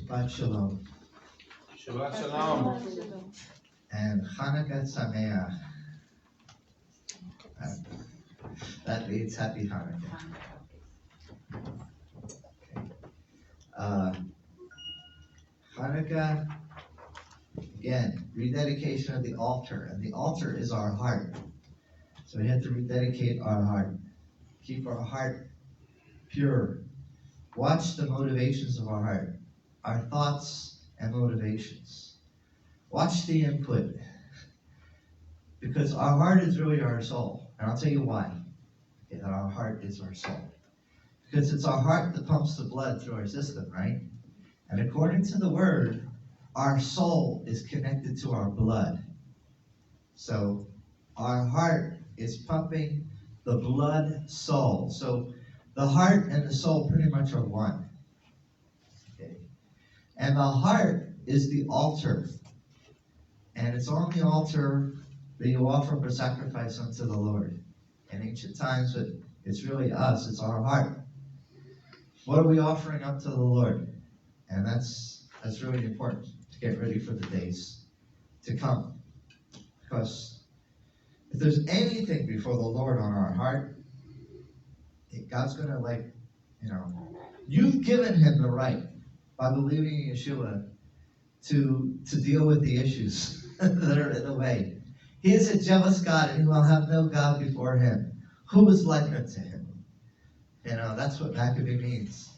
Shabbat Shalom. Shabbat Shalom. And Hanukkah Sameach. That means Happy Hanukkah. Okay. Hanukkah, again, rededication of the altar. And the altar is our heart. So we have to rededicate our heart. Keep our heart pure. Watch the motivations of our heart. Our thoughts and motivations. Watch the input. Because our heart is really our soul. And I'll tell you why. Okay, that our heart is our soul. Because it's our heart that pumps the blood through our system, right? And according to the word, our soul is connected to our blood. So our heart is pumping the blood soul. So the heart and the soul pretty much are one. Okay. And the heart is the altar. And it's on the altar that you offer up a sacrifice unto the Lord. In ancient times, but it's really us, it's our heart. What are we offering up to the Lord? And that's really important to get ready for the days to come. Because if there's anything before the Lord on our heart, God's going to you've given him the right by believing in Yeshua to deal with the issues that are in the way. He is a jealous God, and he will have no God before him. Who is like unto him? That's what Maccabee means.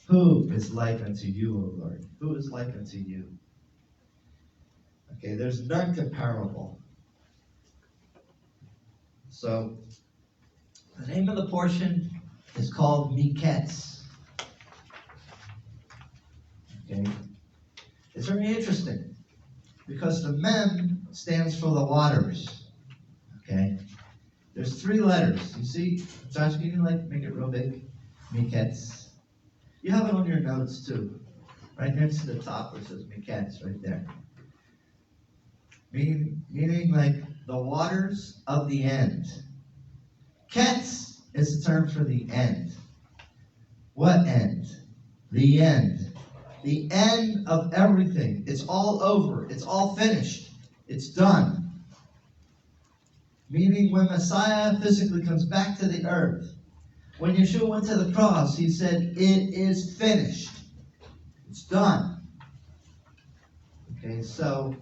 Who is like unto you, O Lord? Who is like unto you? Okay, there's none comparable. So, the name of the portion is called MIKETZ. Okay, it's very interesting because the Mem stands for the waters. Okay, there's 3 letters. You see, Josh, can you make it real big? MIKETZ. You have it on your notes too, right next to the top where it says MIKETZ, right there. Meaning like the waters of the end. Ketz is the term for the end. What end? The end. The end of everything. It's all over. It's all finished. It's done. Meaning when Messiah physically comes back to the earth, when Yeshua went to the cross, he said, it is finished. It's done. Okay, so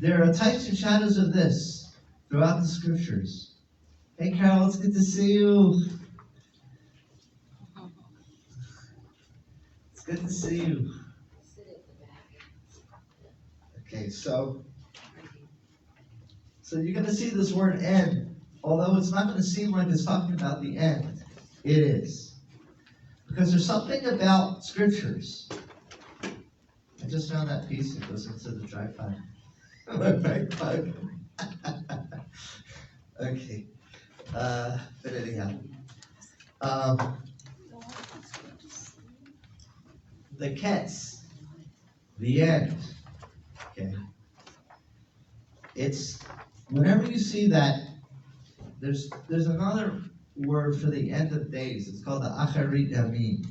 there are types and shadows of this throughout the scriptures. Hey, Carol, it's good to see you. It's good to see you. Okay, so you're going to see this word end, although it's not going to seem like it's talking about the end. It is. Because there's something about scriptures. I just found that piece that goes into the tripod. My backpack. Okay. But anyhow. The ketz, the end. Okay. It's whenever you see that, there's another word for the end of days. It's called the Acharit Yamim.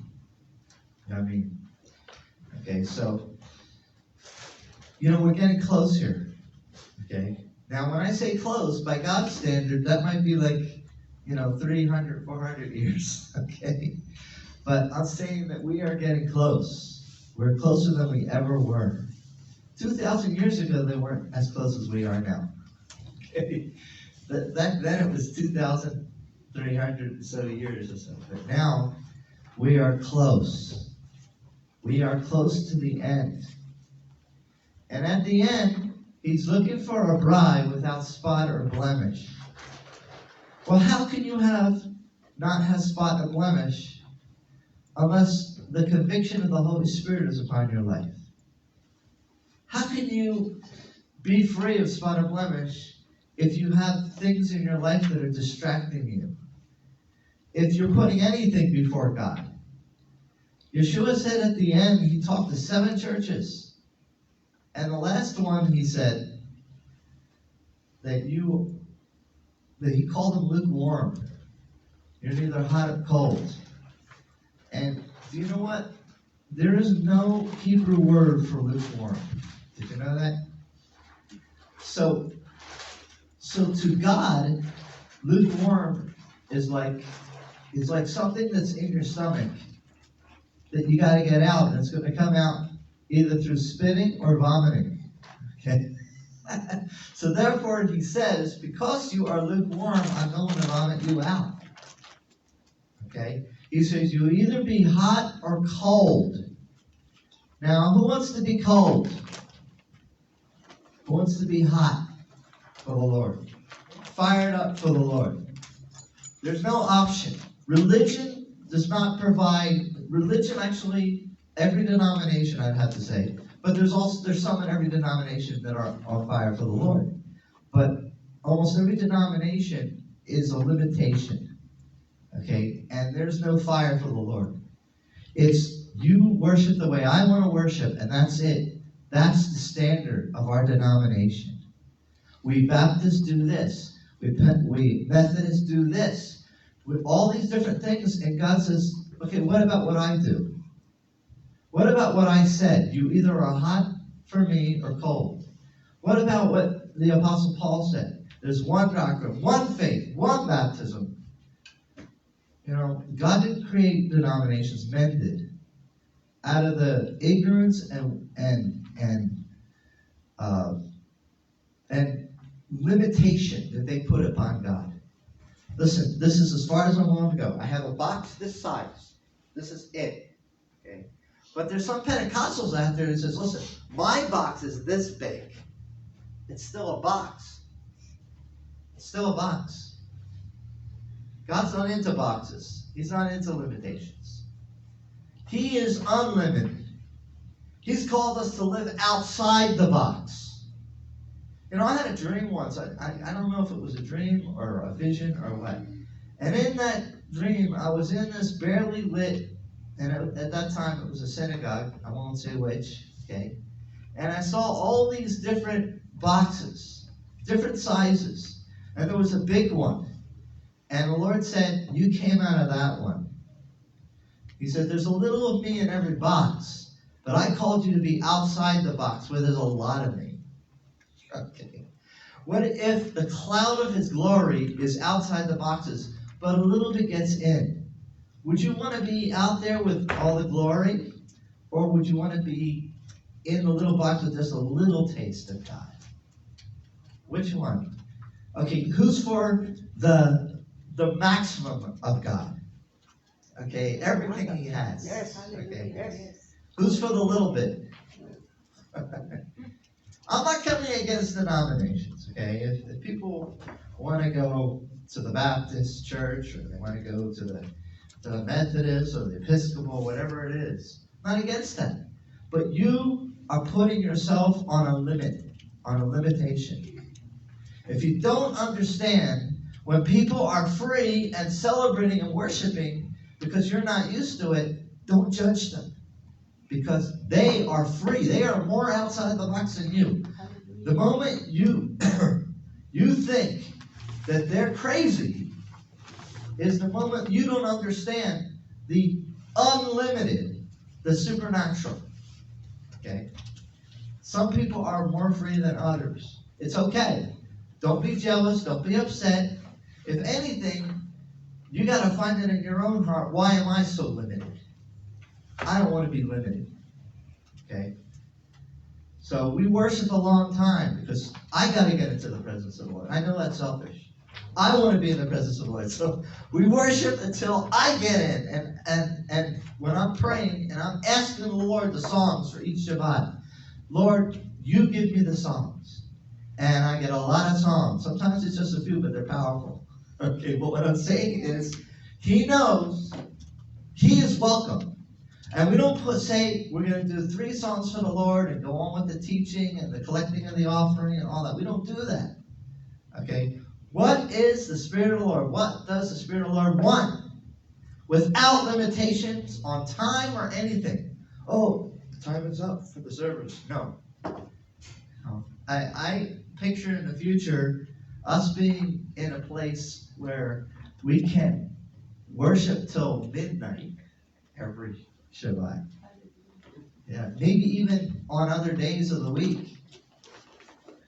Yamim. Okay, so we're getting close here. Okay. Now, when I say close, by God's standard, that might be 300, 400 years. Okay. But I'm saying that we are getting close. We're closer than we ever were. 2,000 years ago, they weren't as close as we are now. Okay. Back then, it was 2,300 so years or so. But now, we are close. We are close to the end. And at the end, he's looking for a bride without spot or blemish. Well, how can you not have spot or blemish unless the conviction of the Holy Spirit is upon your life? How can you be free of spot or blemish if you have things in your life that are distracting you? If you're putting anything before God. Yeshua said at the end, he talked to 7 churches. And the last one, he said that he called them lukewarm. You're neither hot or cold. And Do you know what? There is no Hebrew word for lukewarm. Did you know that? So to God, lukewarm is like something that's in your stomach that you got to get out, and it's going to come out either through spitting or vomiting. Okay? So therefore, he says, because you are lukewarm, I'm going to vomit you out. Okay? He says, you either be hot or cold. Now, who wants to be cold? Who wants to be hot for the Lord? Fired up for the Lord. There's no option. Religion does not provide. Religion, actually, every denomination, I'd have to say, but there's some in every denomination that are on fire for the Lord. But almost every denomination is a limitation. Okay? And there's no fire for the Lord. It's you worship the way I want to worship, and that's it. That's the standard of our denomination. We Baptists do this. We Methodists do this. With all these different things, and God says, okay, what about what I do? What about what I said? You either are hot for me or cold. What about what the Apostle Paul said? There's one doctrine, one faith, one baptism. You know, God didn't create denominations, men did. Out of the ignorance and limitation that they put upon God. Listen, this is as far as I'm willing to go. I have a box this size. This is it. Okay? But there's some Pentecostals out there that says, listen, my box is this big. It's still a box. It's still a box. God's not into boxes. He's not into limitations. He is unlimited. He's called us to live outside the box. You know, I had a dream once. I don't know if it was a dream or a vision or what. And in that dream, I was in this barely lit, and at that time it was a synagogue. I won't say which, okay? And I saw all these different boxes, different sizes. And there was a big one. And the Lord said, you came out of that one. He said, there's a little of me in every box, but I called you to be outside the box where there's a lot of me. Okay. What if the cloud of his glory is outside the boxes, but a little bit gets in? Would you want to be out there with all the glory? Or would you want to be in the little box with just a little taste of God? Which one? Okay, who's for the maximum of God? Okay, everything he has. Yes. Okay. Yes. Who's for the little bit? I'm not coming against denominations, okay? If people want to go to the Baptist church, or they want to go to the Methodist or the Episcopal, whatever it is, I'm not against that. But you are putting yourself on a limit, on a limitation. If you don't understand, when people are free and celebrating and worshiping because you're not used to it, don't judge them. Because they are free. They are more outside the box than you. The moment you you think that they're crazy is the moment you don't understand the unlimited, the supernatural. Okay? Some people are more free than others. It's okay. Don't be jealous. Don't be upset. If anything, you got to find it in your own heart. Why am I so limited? I don't want to be limited. Okay? So we worship a long time because I got to get into the presence of the Lord. I know that's selfish. I want to be in the presence of the Lord. So we worship until I get in. And when I'm praying and I'm asking the Lord the songs for each Shabbat, Lord, you give me the songs. And I get a lot of songs. Sometimes it's just a few, but they're powerful. Okay, but what I'm saying is, He knows He is welcome. And we don't say we're going to do 3 songs for the Lord and go on with the teaching and the collecting of the offering and all that. We don't do that. Okay? What is the Spirit of the Lord? What does the Spirit of the Lord want? Without limitations on time or anything. Oh, time is up for the service. No. I picture in the future us being in a place where we can worship till midnight every Shabbat. Yeah, maybe even on other days of the week.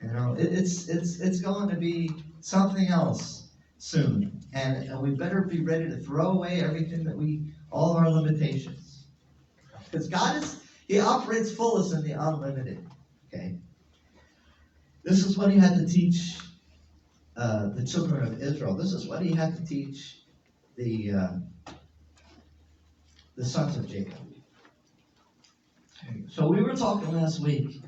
You know, it's going to be something else soon, and we better be ready to throw away everything all of our limitations, because He operates fullest in the unlimited. Okay, this is what He had to teach the children of Israel. This is what He had to teach the sons of Jacob. So we were talking last week.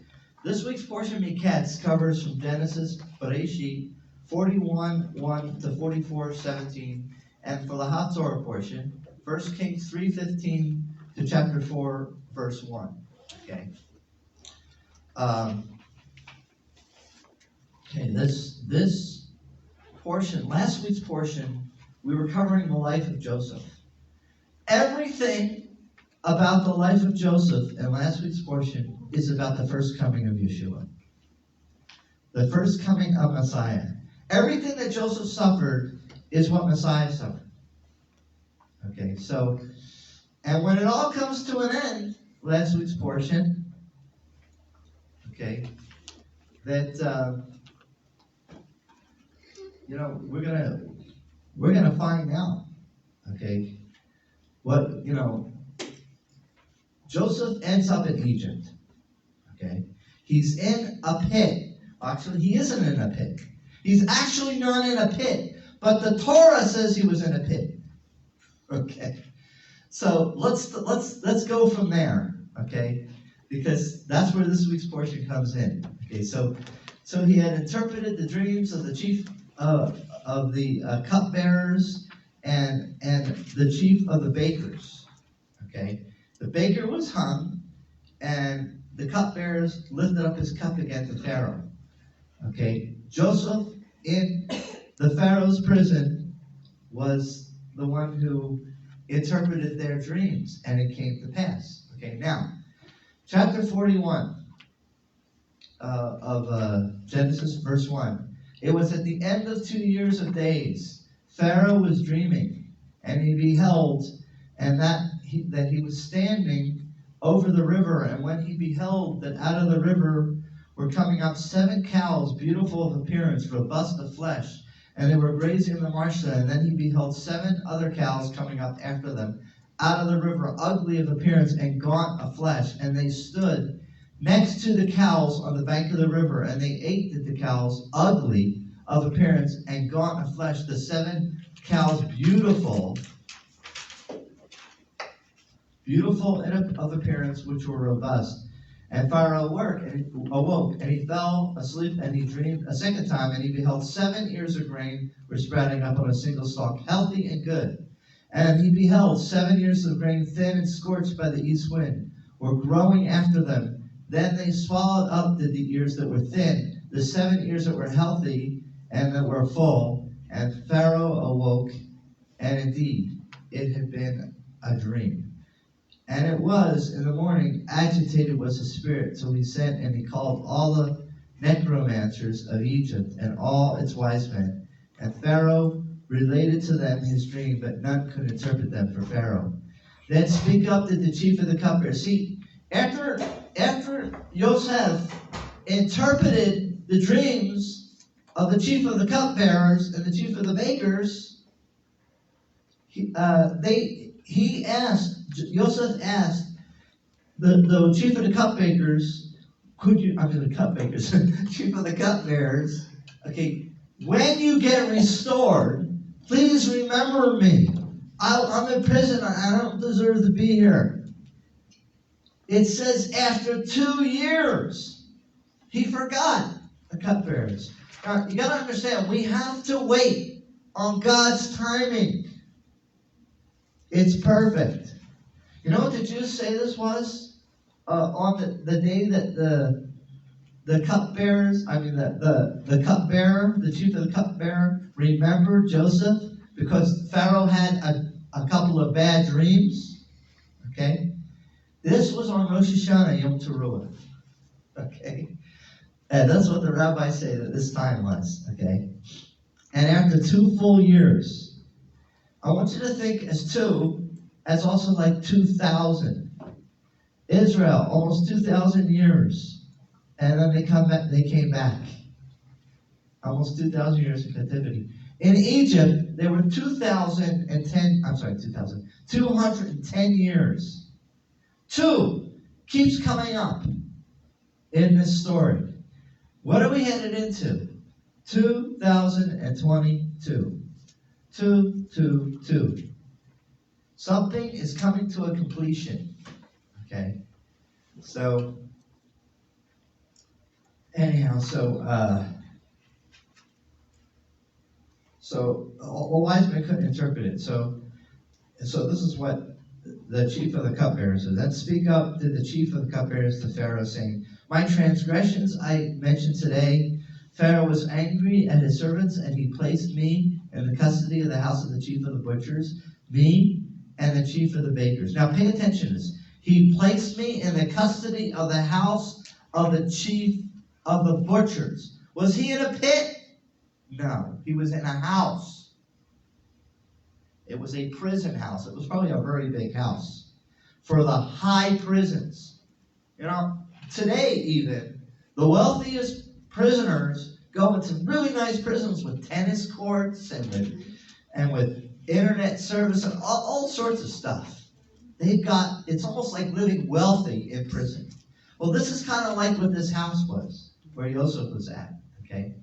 This week's portion of MIKETZ covers from Genesis, Bereshit, 41:1 to 44:17, and for the Hatorah portion, 1 Kings 3:15 to chapter 4, verse 1. Okay. This portion, last week's portion, we were covering the life of Joseph. Everything about the life of Joseph in last week's portion is about the first coming of Yeshua. The first coming of Messiah. Everything that Joseph suffered is what Messiah suffered. Okay, so, and when it all comes to an end, last week's portion, okay, that, we're gonna find out, okay, what, Joseph ends up in Egypt. Okay? He's in a pit. Actually, he isn't in a pit. He's actually not in a pit. But the Torah says he was in a pit. Okay? So let's go from there. Okay? Because that's where this week's portion comes in. Okay, so he had interpreted the dreams of the chief of the cupbearers and the chief of the bakers. Okay? The baker was hung, and the cupbearers lifted up his cup again to Pharaoh. Okay, Joseph in the Pharaoh's prison was the one who interpreted their dreams, and it came to pass. Okay, now, chapter 41 of Genesis, verse 1. It was at the end of 2 years of days. Pharaoh was dreaming, and he beheld, and that he was standing over the river, and when he beheld that out of the river were coming up 7 cows, beautiful of appearance, robust of flesh, and they were grazing in the marshland, and then he beheld 7 other cows coming up after them, out of the river, ugly of appearance and gaunt of flesh, and they stood next to the cows on the bank of the river, and they ate the cows, ugly of appearance and gaunt of flesh, the 7 cows beautiful of appearance, which were robust. And Pharaoh awoke, and he fell asleep, and he dreamed a second time, and he beheld 7 ears of grain were sprouting up on a single stalk, healthy and good. And he beheld 7 ears of grain, thin and scorched by the east wind, were growing after them. Then they swallowed up the ears that were thin, the 7 ears that were healthy and that were full. And Pharaoh awoke, and indeed it had been a dream. And it was, in the morning, agitated was his spirit. So he sent and he called all the necromancers of Egypt and all its wise men. And Pharaoh related to them his dream, but none could interpret them for Pharaoh. Then speak up did the chief of the cupbearers. See, after Yoseph interpreted the dreams of the chief of the cupbearers and the chief of the bakers, Yoseph asked the chief of the cupbearers, chief of the cupbearers, okay, when you get restored, please remember me. I'm in prison. I don't deserve to be here. It says after 2 years, he forgot the cupbearers. Now, you got to understand, we have to wait on God's timing. It's perfect. You know what the Jews say this was? On the day that the cupbearers, the cupbearer, the chief of the cupbearer, remembered Joseph because Pharaoh had a couple of bad dreams. Okay? This was on Rosh Hashanah, Yom Teruah. Okay? And that's what the rabbis say that this time was. Okay? And after 2 full years, I want you to think as 2 as also like 2,000. Israel, almost 2,000 years. And then they came back. Almost 2,000 years of captivity. In Egypt, there were 210 years. 2 keeps coming up in this story. What are we headed into? 2022. 2. Something is coming to a completion. Okay? So, anyhow, so a wise man couldn't interpret it. So this is what the chief of the cupbearers says. Then speak up to the chief of the cupbearers to Pharaoh, saying, my transgressions I mentioned today. Pharaoh was angry at his servants, and he placed me in the custody of the house of the chief of the butchers, me and the chief of the bakers. Now pay attention to this. He placed me in the custody of the house of the chief of the butchers. Was he in a pit? No, he was in a house. It was a prison house. It was probably a very big house for the high prisons. Today even, the wealthiest prisoners go into really nice prisons with tennis courts and with internet service and all sorts of stuff. It's almost like living wealthy in prison. Well, this is kind of like what this house was, where Yoseph was at, okay?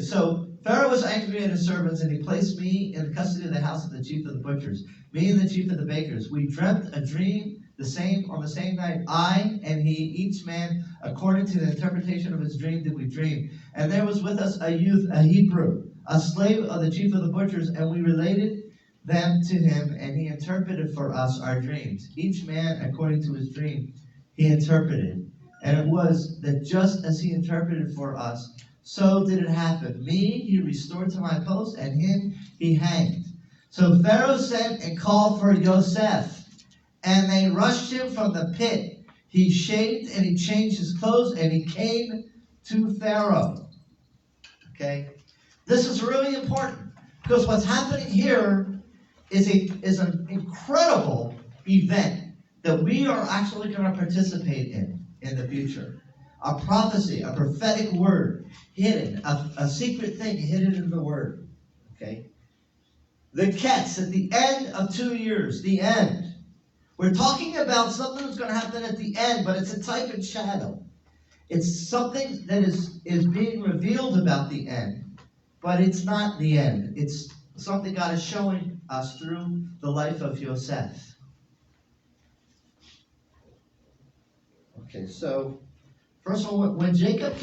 So Pharaoh was angry at his servants, and he placed me in the custody of the house of the chief of the butchers, me and the chief of the bakers. We dreamt a dream on the same night, I and he, each man, according to the interpretation of his dream did we dream. And there was with us a youth, a Hebrew, a slave of the chief of the butchers, and we related them to him, and he interpreted for us our dreams. Each man, according to his dream, he interpreted. And it was that just as he interpreted for us, so did it happen. Me he restored to my post, and him he hanged. So Pharaoh sent and called for Yoseph, and they rushed him from the pit. He shaved and he changed his clothes, and he came to Pharaoh. Okay? This is really important, because what's happening here is an incredible event that we are actually going to participate in the future. A prophecy, a prophetic word, hidden, a secret thing hidden in the word. Okay? The MIKETZ, at the end of 2 years, the end. We're talking about something that's going to happen at the end, but it's a type and shadow. It's something that is being revealed about the end, but it's not the end. It's something God is showing us through the life of Yoseph. Okay, so first of all, when Joseph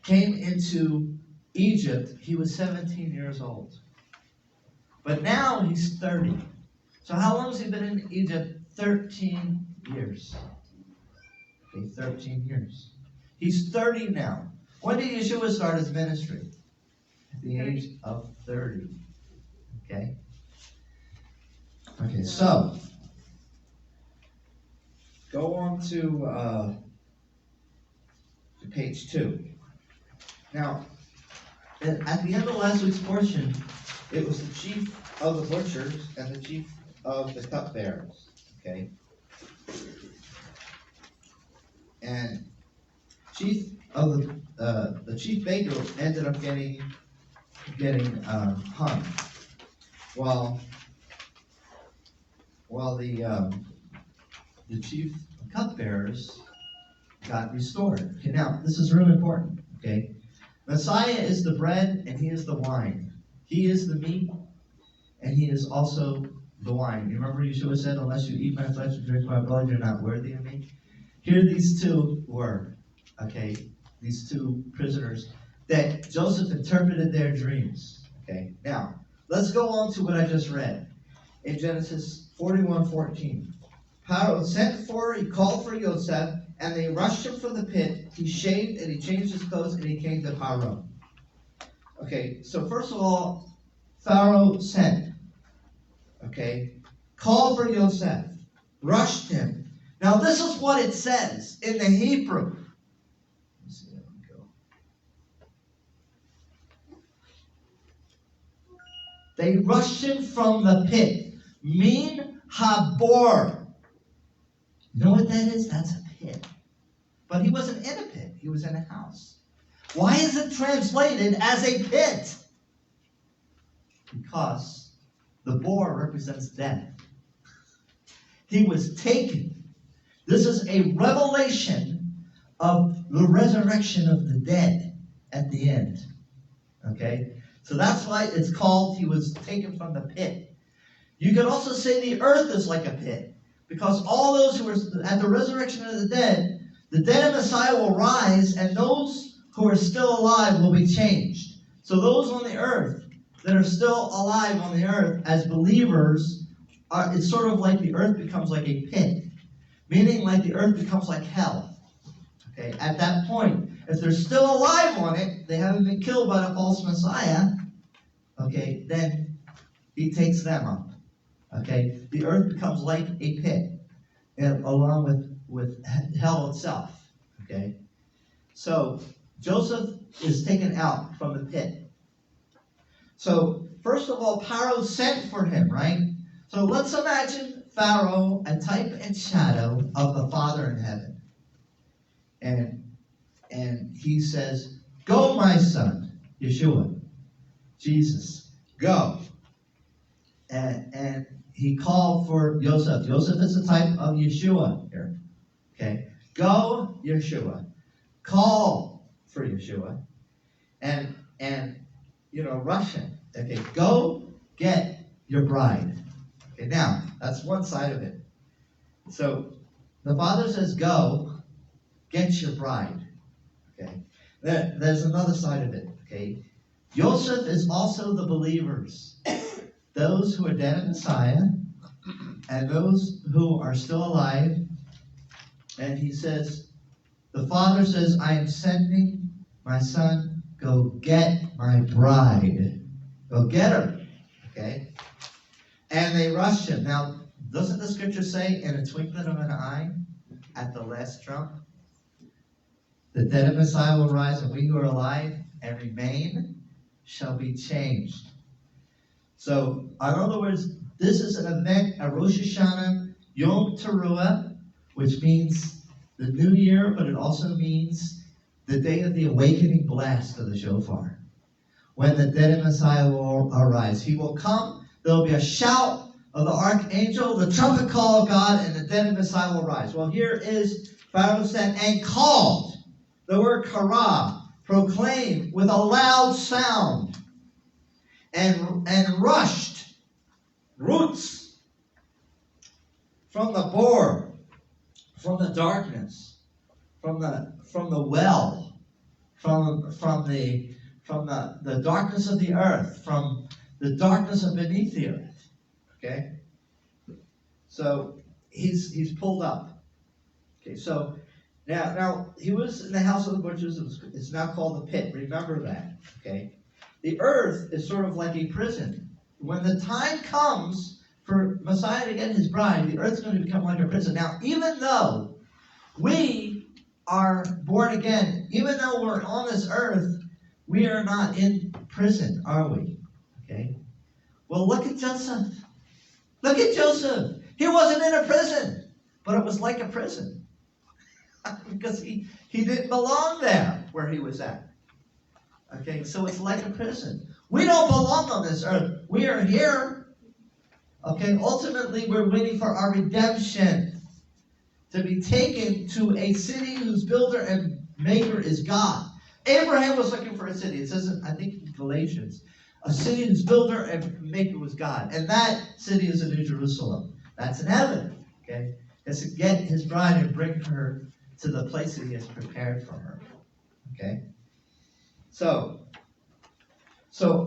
came into Egypt, he was 17 years old. But now he's 30. So how long has he been in Egypt? 13 years. Okay, 13 years. He's 30 now. When did Yeshua start his ministry? At the age of 30. Okay? Okay, so go on to page 2. Now, at the end of last week's portion, it was the chief of the butchers and the chief of the cupbearers. Okay? And the chief baker ended up getting hung, while the chief cupbearers got restored. Okay, now this is really important. Okay, Messiah is the bread and he is the wine. He is the meat and he is also the wine. You remember Yeshua said, "Unless you eat my flesh and drink my blood, you're not worthy of me." Here these two were. Okay, these two prisoners that Joseph interpreted their dreams. Okay, now let's go on to what I just read in Genesis 41:14. Pharaoh he called for Yosef, and they rushed him from the pit. He shaved and he changed his clothes, and he came to Pharaoh. Okay, so first of all, Pharaoh sent. Okay, called for Yosef, rushed him. Now this is what it says in the Hebrew. Let's see, there we go. They rushed him from the pit. Min habor. You know what that is? That's a pit. But he wasn't in a pit. He was in a house. Why is it translated as a pit? Because the boar represents death. He was taken. This is a revelation of the resurrection of the dead at the end. Okay? So that's why it's called he was taken from the pit. You could also say the earth is like a pit. Because all those who are at the resurrection of the dead in Messiah will rise, and those who are still alive will be changed. So those on the earth that are still alive on the earth as believers, it's sort of like the earth becomes like a pit. Meaning like the earth becomes like hell. Okay, at that point, if they're still alive on it, they haven't been killed by the false Messiah, okay, then he takes them up. Okay, the earth becomes like a pit, and along with hell itself. Okay, so Joseph is taken out from the pit. So first of all, Pharaoh sent for him, right? So let's imagine Pharaoh, a type and shadow of the Father in heaven, and he says, "Go, my son, Yeshua, Jesus, go." And he called for Yoseph. Yoseph is a type of Yeshua here. Okay? Go, Yeshua. Call for Yeshua. And rush him. Okay, go get your bride. Okay, now, that's one side of it. So, the Father says, go, get your bride. Okay? There's another side of it. Okay? Yoseph is also the believers. Those who are dead in Messiah, and those who are still alive. And he says, the Father says, I am sending my son, go get my bride. Go get her. Okay? And they rushed him. Now, doesn't the scripture say, in a twinkling of an eye, at the last trump, the dead of Messiah will rise, and we who are alive and remain shall be changed. So, in other words, this is an event, a Rosh Hashanah, Yom Teruah, which means the new year, but it also means the day of the awakening blast of the shofar. When the dead in Messiah will arise. He will come, there will be a shout of the archangel, the trumpet call of God, and the dead in Messiah will rise. Well, here is Pharaoh said, and called, the word kara, proclaimed with a loud sound, and rushed roots from the bore, from the darkness, from the well, from the darkness of the earth, from the darkness of beneath the earth. Okay? So he's pulled up. Okay, so now he was in the house of the butchers. It's now called the pit. Remember that. Okay? The earth is sort of like a prison. When the time comes for Messiah to get his bride, the earth's going to become like a prison. Now, even though we are born again, even though we're on this earth, we are not in prison, are we? Okay? Well, look at Joseph. Look at Joseph. He wasn't in a prison, but it was like a prison. Because he didn't belong there where he was at. Okay, so it's like a prison. We don't belong on this earth. We are here. Okay, ultimately we're waiting for our redemption to be taken to a city whose builder and maker is God. Abraham was looking for a city. It says, I think in Galatians, a city whose builder and maker was God. And that city is the New Jerusalem. That's in heaven. Okay, it's to get his bride and bring her to the place that he has prepared for her. Okay. So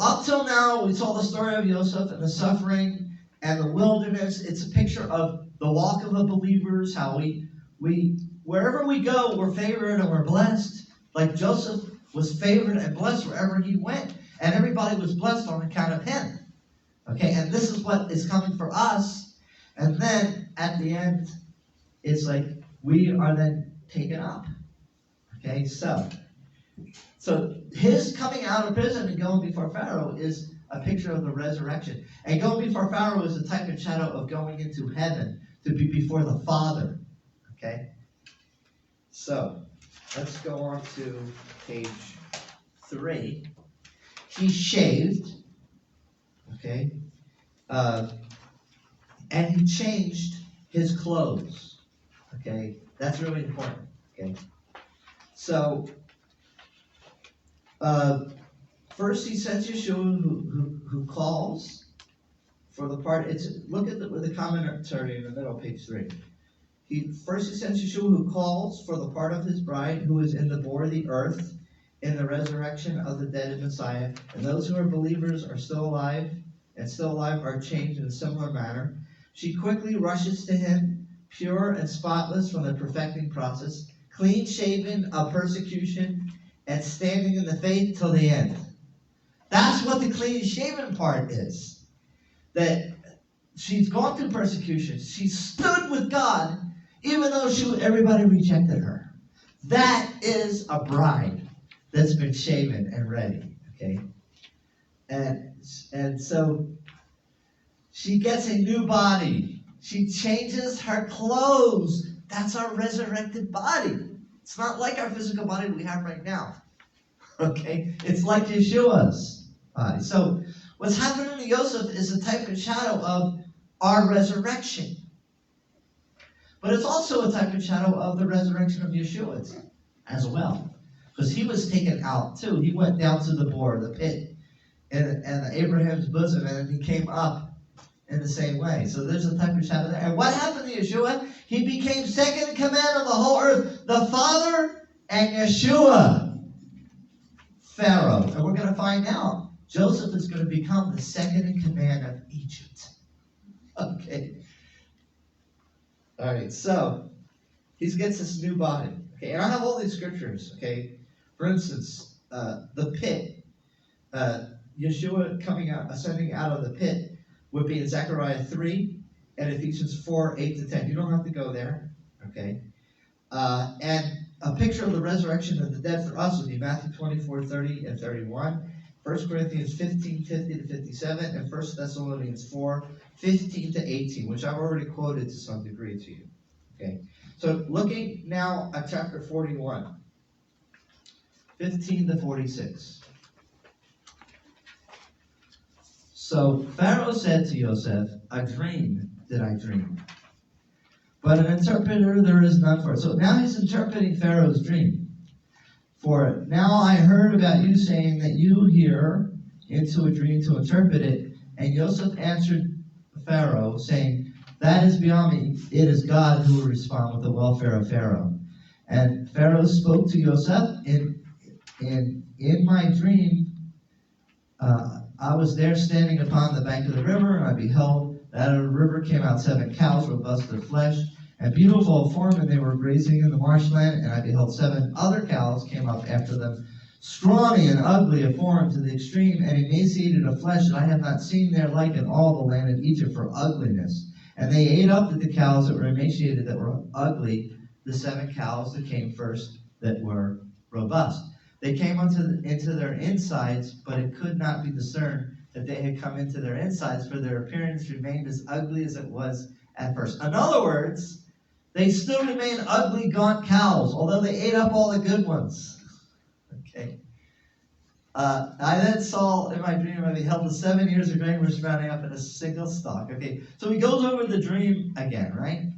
up till now, we saw the story of Yosef and the suffering and the wilderness. It's a picture of the walk of the believers, how we wherever we go, we're favored and we're blessed. Like Joseph was favored and blessed wherever he went. And everybody was blessed on account of him. Okay, and this is what is coming for us. And then, at the end, it's like we are then taken up. Okay, so So his coming out of prison and going before Pharaoh is a picture of the resurrection. And going before Pharaoh is a type and shadow of going into heaven to be before the Father. Okay? So, let's go on to page 3. He shaved. Okay? And he changed his clothes. Okay? That's really important. Okay? So, first he sends Yeshua who calls for the part. Look at the commentary in the middle, page 3. First he sends Yeshua who calls for the part of his bride who is in the bore of the earth in the resurrection of the dead in Messiah. And those who are believers are still alive are changed in a similar manner. She quickly rushes to him, pure and spotless from the perfecting process, clean shaven of persecution, and standing in the faith till the end. That's what the clean shaven part is. That she's gone through persecution. She stood with God, even though everybody rejected her. That is a bride that's been shaven and ready. Okay? And so she gets a new body. She changes her clothes. That's our resurrected body. It's not like our physical body we have right now. Okay? It's like Yeshua's body. So what's happening to Yoseph is a type and shadow of our resurrection. But it's also a type and shadow of the resurrection of Yeshua as well. Because he was taken out too. He went down to the bore, the pit, and Abraham's bosom, and he came up in the same way. So there's a type and shadow there. And what happened to Yeshua? He became second in command of the whole earth. The Father and Yeshua, Pharaoh. And we're going to find out Joseph is going to become the second in command of Egypt. Okay. All right, so he gets this new body. Okay, and I have all these scriptures. Okay, for instance, the pit, Yeshua ascending out of the pit would be in Zechariah 3 and Ephesians 4, 8-10. You don't have to go there. Okay, and a picture of the resurrection of the dead for us would be Matthew 24, 30 and 31. 1 Corinthians 15, 50-57, and 1 Thessalonians 4, 15-18, which I've already quoted to some degree to you. Okay, so looking now at chapter 41, 15-46. So Pharaoh said to Yoseph, "A dream did I dream, but an interpreter there is none for it." So now he's interpreting Pharaoh's dream. "For now I heard about you saying that you hear into a dream to interpret it." And Yoseph answered Pharaoh, saying, "That is beyond me. It is God who will respond with the welfare of Pharaoh." And Pharaoh spoke to Yoseph, in my dream, I was there standing upon the bank of the river, and I beheld that out of the river came out 7 cows, robust of flesh, and beautiful of form, and they were grazing in the marshland. And I beheld 7 other cows came up after them, scrawny and ugly of form to the extreme, and emaciated of flesh, and I have not seen their like in all the land of Egypt for ugliness. And they ate up the cows that were emaciated, that were ugly, the 7 cows that came first, that were robust. They came into their insides, but it could not be discerned that they had come into their insides, for their appearance remained as ugly as it was at first. In other words, they still remain ugly, gaunt cows, although they ate up all the good ones. Okay. I then saw in my dream, I beheld the 7 years of grain were sprouting up in a single stalk. Okay, so he goes over the dream again, right?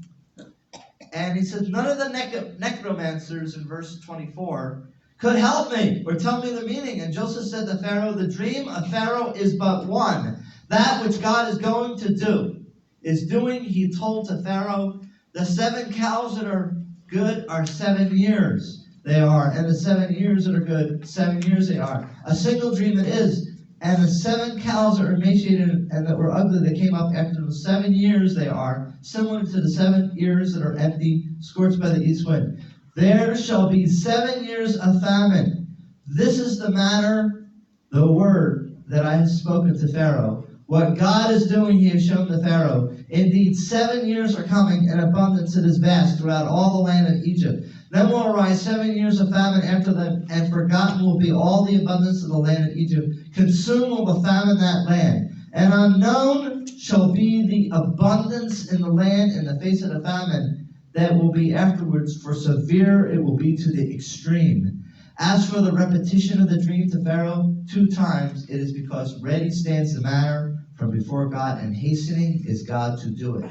And he says, none of the necromancers in verse 24 could help me or tell me the meaning. And Joseph said to Pharaoh, the dream of Pharaoh is but one. That which God is going to do is doing, he told to Pharaoh. The 7 cows that are good are 7 years they are, and the 7 years that are good, 7 years they are. A single dream it is. And the 7 cows that are emaciated and that were ugly, that came up after the 7 years they are, similar to the 7 years that are empty, scorched by the east wind. There shall be 7 years of famine. This is the matter, the word that I have spoken to Pharaoh. What God is doing, he has shown to Pharaoh. Indeed, 7 years are coming, and abundance it is vast throughout all the land of Egypt. Then will arise 7 years of famine after them, and forgotten will be all the abundance of the land of Egypt. Consumed will the famine that land. And unknown shall be the abundance in the land in the face of the famine that will be afterwards, for severe it will be to the extreme. As for the repetition of the dream to Pharaoh 2 times, it is because ready stands the matter from before God, and hastening is God to do it.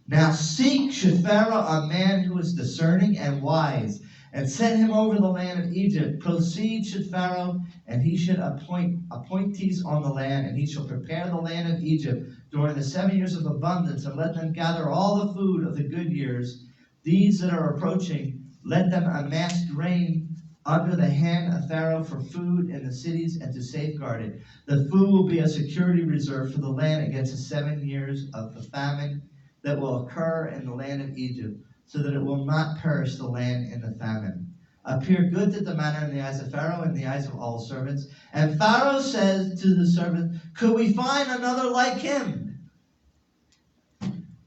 Now seek should Pharaoh a man who is discerning and wise, and set him over the land of Egypt. Proceed should Pharaoh, and he should appoint appointees on the land, and he shall prepare the land of Egypt during the 7 years of abundance, and let them gather all the food of the good years. These that are approaching, let them amass grain under the hand of Pharaoh for food in the cities and to safeguard it. The food will be a security reserve for the land against the 7 years of the famine that will occur in the land of Egypt, so that it will not perish the land in the famine. Appear good did the manner in the eyes of Pharaoh and in the eyes of all servants. And Pharaoh says to the servants, could we find another like him?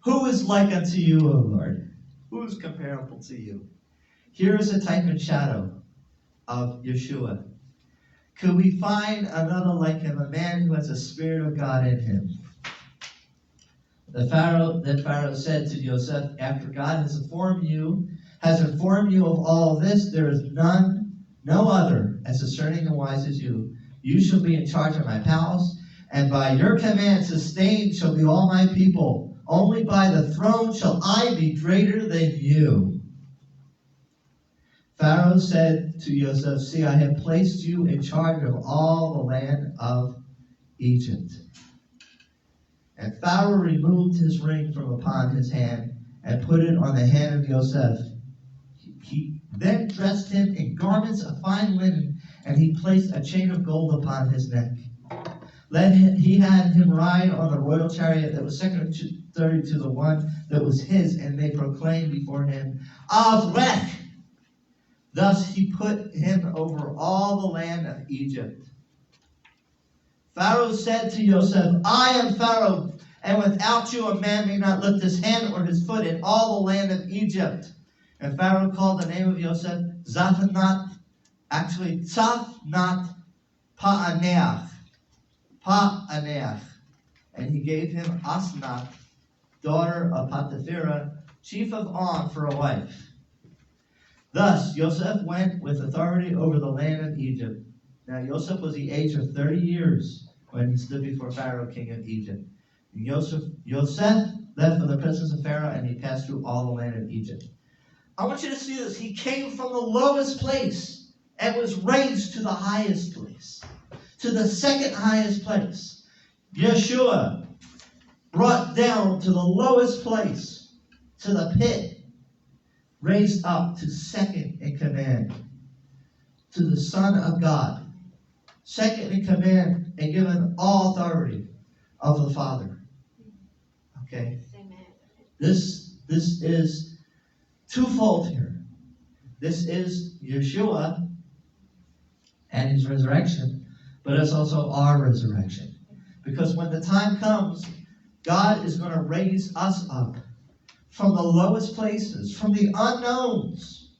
Who is like unto you, O Lord? Who is comparable to you? Here is a type and shadow of Yeshua. Could we find another like him, a man who has the Spirit of God in him? Then Pharaoh said to Yoseph, after God has informed you of all this, there is no other as discerning and wise as you. You shall be in charge of my palace, and by your command sustained shall be all my people. Only by the throne shall I be greater than you. Pharaoh said to Yoseph, see, I have placed you in charge of all the land of Egypt. And Pharaoh removed his ring from upon his hand and put it on the hand of Yoseph. He then dressed him in garments of fine linen, and he placed a chain of gold upon his neck. He had him ride on the royal chariot that was secondary to the one that was his, and they proclaimed before him, Avrech! Thus he put him over all the land of Egypt. Pharaoh said to Yoseph, I am Pharaoh, and without you a man may not lift his hand or his foot in all the land of Egypt. And Pharaoh called the name of Yoseph Zaphanat, actually Tzafnat Pa'aneach. Pa'aneach. And he gave him Asnath, daughter of Potiphera, chief of On, for a wife. Thus Yoseph went with authority over the land of Egypt. Now Yoseph was the age of 30 years when he stood before Pharaoh, king of Egypt. And Yoseph left from the presence of Pharaoh, and he passed through all the land of Egypt. I want you to see this. He came from the lowest place and was raised to the highest place, to the second highest place. Yeshua brought down to the lowest place, to the pit, raised up to second in command, to the Son of God, second in command and given all authority of the Father. Okay? Amen. This is twofold here. This is Yeshua and his resurrection, but it's also our resurrection. Because when the time comes, God is going to raise us up from the lowest places, from the unknowns.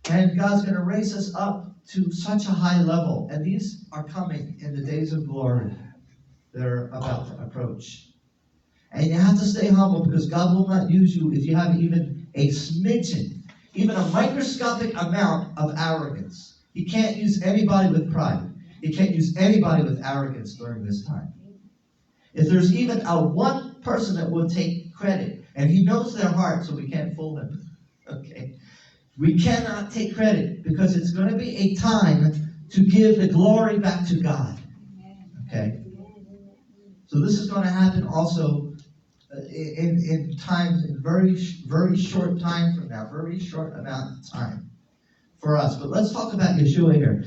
And God's going to raise us up to such a high level. And these are coming in the days of glory that are about to approach. And you have to stay humble, because God will not use you if you have even a smidgen, even a microscopic amount of arrogance. He can't use anybody with pride. He can't use anybody with arrogance during this time. If there's even a one person that will take credit, and he knows their heart, so we can't fool them. Okay? We cannot take credit, because it's going to be a time to give the glory back to God. Okay? So this is going to happen also in times, in very short time from now, very short amount of time for us. But let's talk about Yeshua here.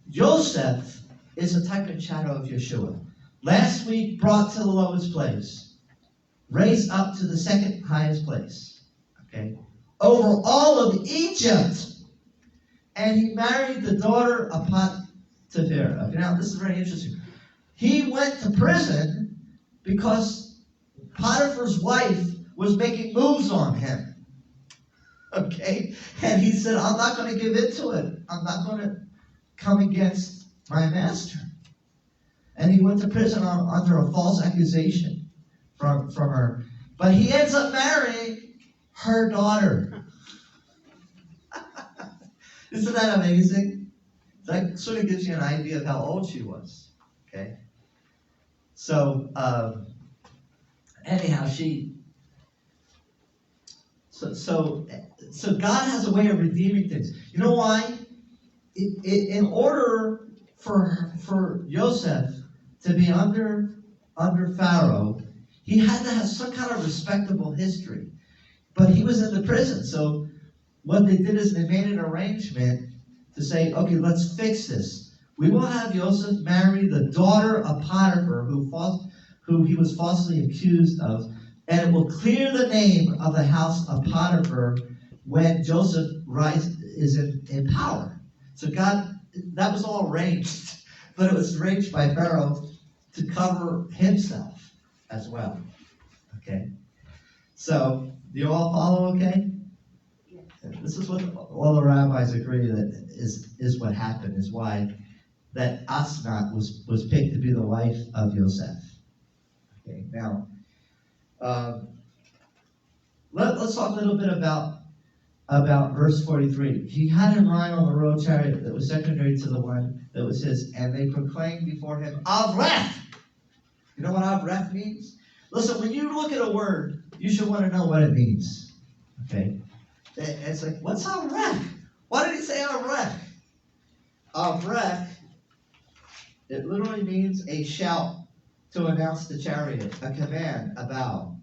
Joseph is a type and shadow of Yeshua. Last week, brought to the lowest place, raised up to the second highest place. Okay? Over all of Egypt. And he married the daughter of Potiphera. Okay, now this is very interesting. He went to prison because Potiphar's wife was making moves on him. Okay? And he said, I'm not going to give in to it. I'm not going to come against my master. And he went to prison under a false accusation from her. But he ends up marrying her daughter. Isn't that amazing? That sort of gives you an idea of how old she was. Okay? So, anyhow, So God has a way of redeeming things. You know why? In order for Yoseph to be under Pharaoh, he had to have some kind of respectable history. But he was in the prison, so what they did is they made an arrangement to say, okay, let's fix this. We will have Yosef marry the daughter of Potiphar, who he was falsely accused of, and it will clear the name of the house of Potiphar when Joseph is in power. So God, that was all arranged, but it was arranged by Pharaoh to cover himself as well. Okay? So, do you all follow okay? Yes. This is what all the rabbis agree that is what happened, is why that Asnat was picked to be the wife of Yosef. Okay, now, let's talk a little bit about verse 43. He had him ride on the royal chariot that was secondary to the one that was his, and they proclaimed before him, Avrech! You know what Avrech means? Listen, when you look at a word, you should want to know what it means. Okay? It's like, what's Avrech? Why did he say Avrech? Avrech, it literally means a shout to announce the chariot, a command, a vow.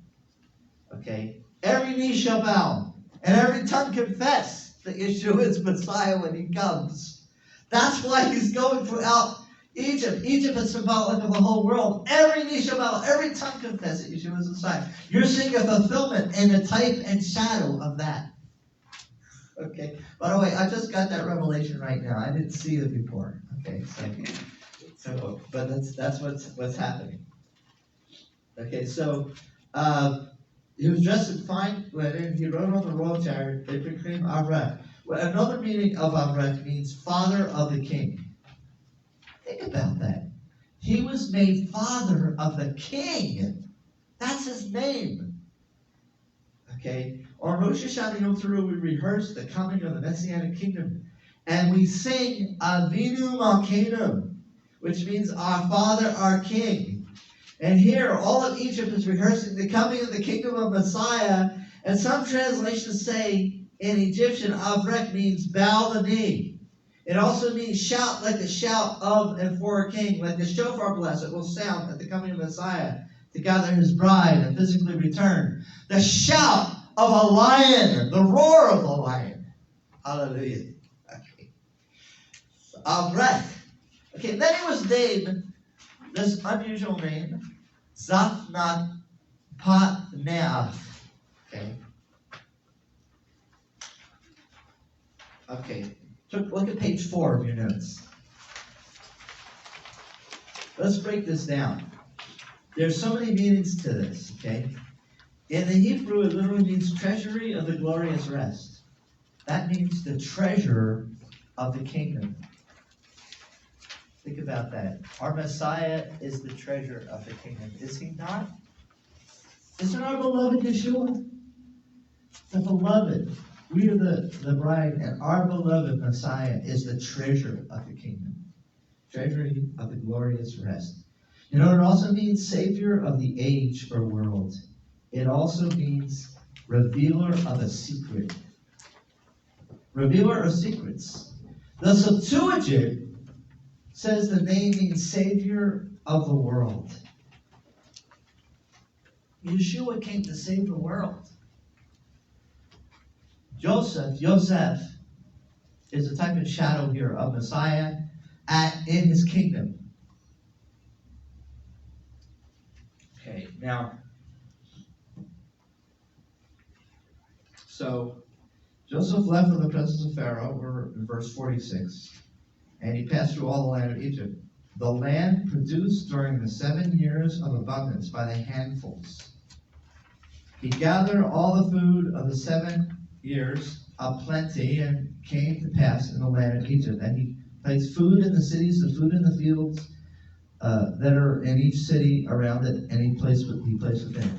Okay? Every knee shall bow, and every tongue confess that Yeshua is Messiah when he comes. That's why he's going throughout Egypt. Egypt is symbolic of the whole world. Every knee shall bow, every tongue confess that Yeshua is Messiah. You're seeing a fulfillment and a type and shadow of that. Okay. By the way, I just got that revelation right now. I didn't see it before. Okay. So but that's what's happening. Okay. So he was dressed in fine linen. He rode on the royal chariot. They proclaimed Avrech. Well, another meaning of Avrech means father of the king. Think about that. He was made father of the king. That's his name. Okay? On Rosh Hashanah Yom Teruah, we rehearse the coming of the Messianic kingdom. And we sing Avinu Malkeinu, which means our father, our king. And here, all of Egypt is rehearsing the coming of the kingdom of Messiah. And some translations say, in Egyptian, Avrech means bow the knee. It also means shout like the shout of and for a king, like the shofar blast that will sound at the coming of Messiah to gather his bride and physically return. The shout of a lion, the roar of a lion. Hallelujah. Okay. Avrech. Okay, then he was named this unusual name, Zaphnath Paneah. Okay. Okay. Look at page 4 of your notes. Let's break this down. There's so many meanings to this, okay? In the Hebrew, it literally means treasury of the glorious rest. That means the treasure of the kingdom. Think about that. Our Messiah is the treasure of the kingdom. Is he not? Isn't our beloved Yeshua? The beloved. We are the bride, and our beloved Messiah is the treasure of the kingdom. Treasury of the glorious rest. You know, it also means savior of the age or world. It also means revealer of a secret. Revealer of secrets. The Septuagint says the name means savior of the world. Yeshua came to save the world. Yosef, is a type of shadow here of Messiah in his kingdom. Okay, now, so Joseph left from the presence of Pharaoh, we're in verse 46, and he passed through all the land of Egypt. The land produced during the 7 years of abundance by the handfuls. He gathered all the food of the 7 years a plenty, and came to pass in the land of Egypt. And he placed food in the cities, the food in the fields that are in each city around it, and he placed within it.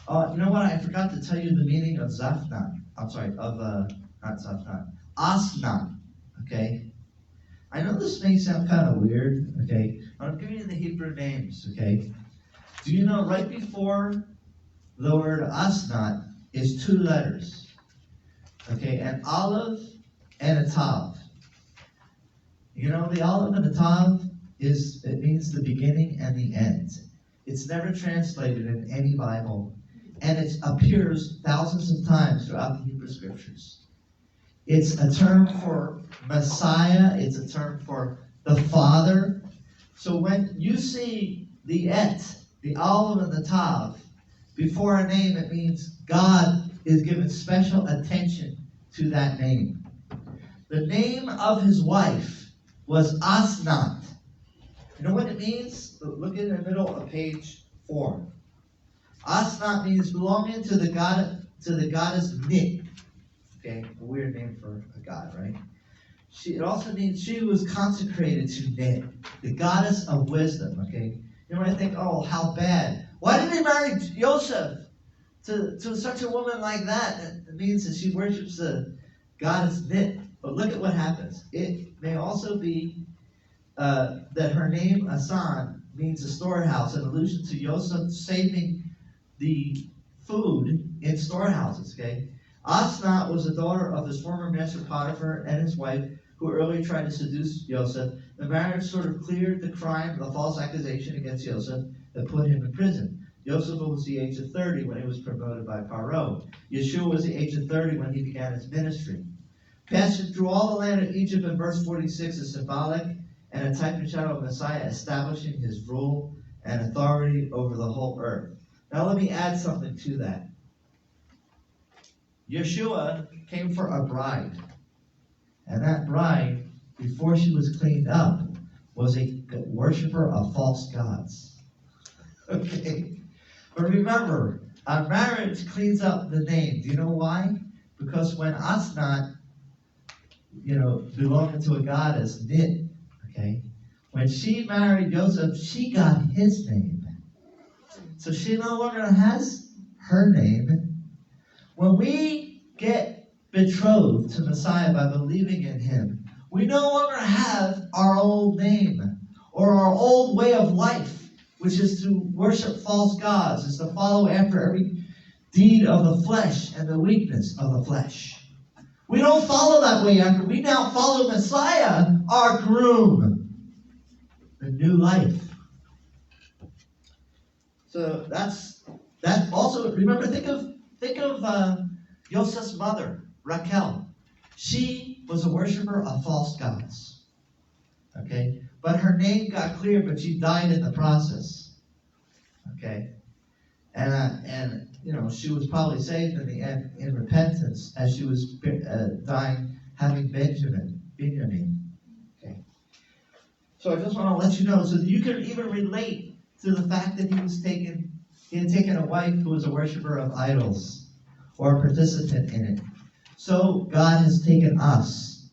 You know what? I forgot to tell you the meaning of Zaphnath. I'm sorry, not Zaphnath, Asnath. Okay? I know this may sound kind of weird, okay? But I'm giving you the Hebrew names, okay? Do you know right before the word Asnath is two letters, okay? An aleph and a tav. You know, the aleph and the tav it means the beginning and the end. It's never translated in any Bible, and it appears thousands of times throughout the Hebrew Scriptures. It's a term for Messiah. It's a term for the Father. So when you see the et, the aleph and the tav, before a name, it means God is given special attention to that name. The name of his wife was Asnath. You know what it means? Look in the middle of page 4. Asnath means belonging to the goddess Nit. Okay, a weird name for a god, right? It also means she was consecrated to Nit, the goddess of wisdom. Okay, you might think, oh, how bad. Why did they marry Yoseph to such a woman like that? It means that she worships the goddess Nit. But look at what happens. It may also be that her name, Asan, means a storehouse, an allusion to Yosef saving the food in storehouses, okay? Asnath was the daughter of his former master Potiphar and his wife, who earlier tried to seduce Yosef. The marriage sort of cleared the crime, the false accusation against Yosef that put him in prison. Joseph was the age of 30 when he was promoted by Pharaoh. Yeshua was the age of 30 when he began his ministry. Passing through all the land of Egypt in verse 46 is symbolic and a type and shadow of Messiah establishing his rule and authority over the whole earth. Now let me add something to that. Yeshua came for a bride. And that bride, before she was cleaned up, was a worshiper of false gods. Okay? But remember, our marriage cleans up the name. Do you know why? Because when Asnath, belonging to a goddess, Nit, okay, when she married Joseph, she got his name. So she no longer has her name. When we get betrothed to Messiah by believing in him, we no longer have our old name or our old way of life, which is to worship false gods, is to follow after every deed of the flesh and the weakness of the flesh. We don't follow that way after. We now follow Messiah, our groom, the new life. So that also, remember, think of Joseph's mother, Raquel. She was a worshiper of false gods. Okay? But her name got clear, but she died in the process. Okay? And she was probably saved in the end in repentance as she was dying, having Benjamin. Okay? So I just want to let you know, so that you can even relate to the fact that he had taken a wife who was a worshiper of idols or a participant in it. So God has taken us,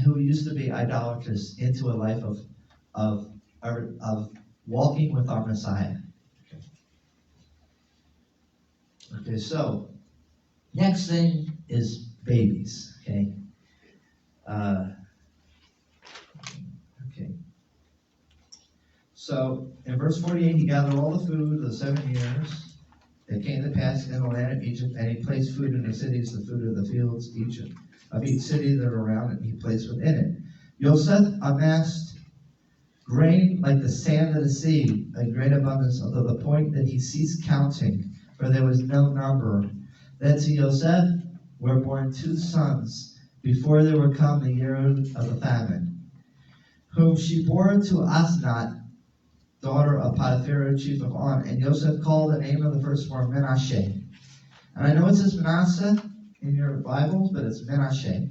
who used to be idolaters, into a life of walking with our Messiah. Okay, so next thing is babies. Okay. So in verse 48, he gathered all the food of the 7 years that came to pass in the land of Egypt, and he placed food in the cities, the food of the fields, of each city that are around it, and he placed within it. Yosef amassed grain like the sand of the sea, a great abundance, until the point that he ceased counting, for there was no number. Then to Yosef were born 2 sons before there were come the year of the famine, whom she bore to Asnath, daughter of Potiphar, chief of On. And Yosef called the name of the firstborn Menashe. And I know it says Manasseh in your Bibles, but it's Menashe.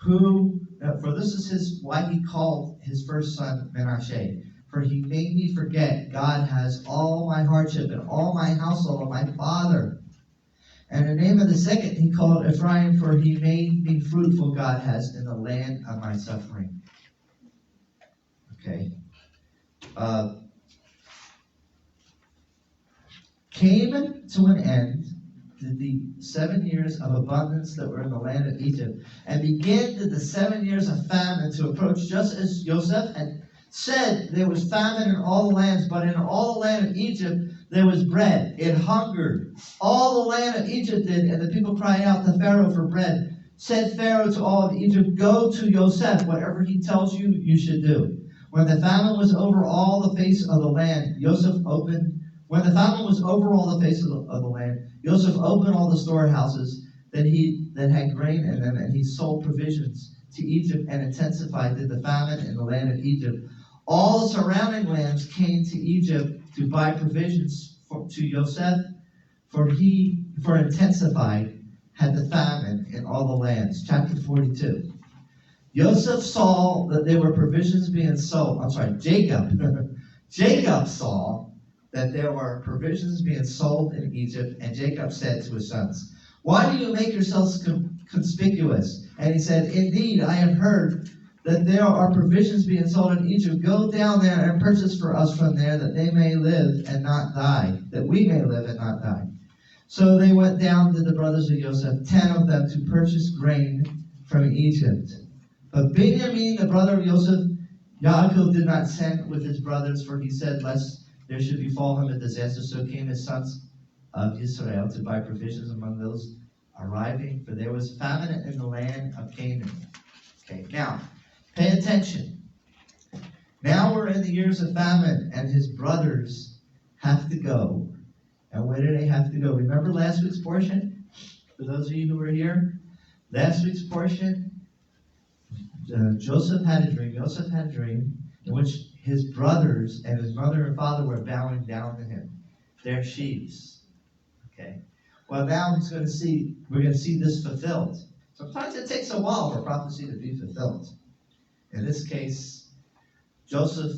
For this is why he called his first son Menashe. For he made me forget God has all my hardship and all my household of my father. And the name of the second he called Ephraim, for he made me fruitful, God has, in the land of my suffering. Okay. Came to an end the 7 years of abundance that were in the land of Egypt, and began the 7 years of famine to approach, just as Yoseph had said. There was famine in all the lands, but in all the land of Egypt there was bread. It hungered. All the land of Egypt did, and the people cried out to Pharaoh for bread. Said Pharaoh to all of Egypt, go to Yoseph, whatever he tells you, you should do. When the famine was over all the face of the land, When the famine was over all the face of the land, Yoseph opened all the storehouses that had grain in them, and he sold provisions to Egypt, and intensified the famine in the land of Egypt. All the surrounding lands came to Egypt to buy provisions to Yoseph, for intensified had the famine in all the lands. Chapter 42. Joseph saw that there were provisions being sold. Jacob saw that there were provisions being sold in Egypt, and Jacob said to his sons, why do you make yourselves conspicuous? And he said, indeed, I have heard that there are provisions being sold in Egypt. Go down there and purchase for us from there, that they may live and not die, that we may live and not die. So they went down to the brothers of Joseph, 10 of them, to purchase grain from Egypt. But Benjamin, the brother of Joseph, Yaakov did not send with his brothers, for he said, lest there should befall him a disaster. So came his sons of Yis'rael to buy provisions among those arriving, for there was famine in the land of Canaan. Okay, now, pay attention. Now we're in the years of famine, and his brothers have to go. And where do they have to go? Remember last week's portion? For those of you who were here, last week's portion, Joseph had a dream in which his brothers and his mother and father were bowing down to him. They're sheaves. Okay. Well, now we're going to see this fulfilled. Sometimes it takes a while for prophecy to be fulfilled. In this case, Joseph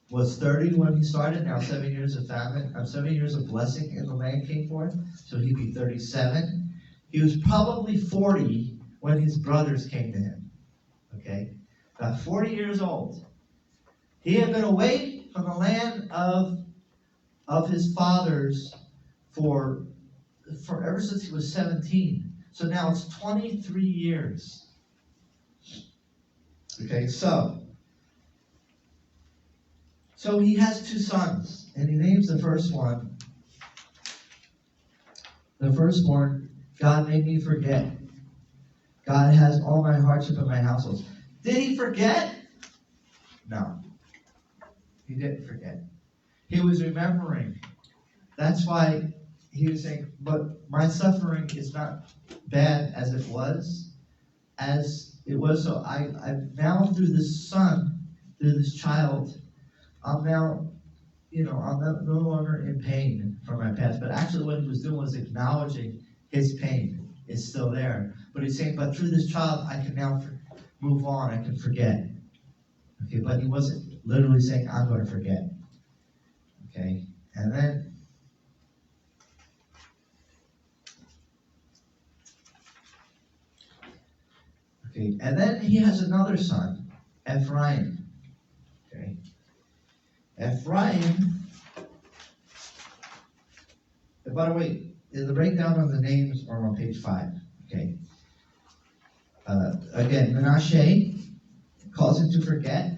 was 30 when he started. Now 7 years of famine, 7 years of blessing in the land came forth. So he'd be 37. He was probably 40 when his brothers came to him. Okay, about 40 years old. He had been away from the land of his fathers for ever since he was 17. So now it's 23 years. Okay, so he has 2 sons, and he names the first one. The firstborn, God made me forget. God has all my hardship in my household. Did he forget? No. He didn't forget. He was remembering. That's why he was saying, but my suffering is not bad as it was. So I'm now through this son, through this child, I'm now, I'm no longer in pain from my past. But actually what he was doing was acknowledging his pain is still there. But he's saying, but through this child, I can now move on. I can forget. Okay, but he wasn't literally saying, I'm going to forget. Okay, and then he has another son, Ephraim. Okay, Ephraim. And by the way, the breakdown of the names are on page 5. Okay. Again, Menashe calls him to forget.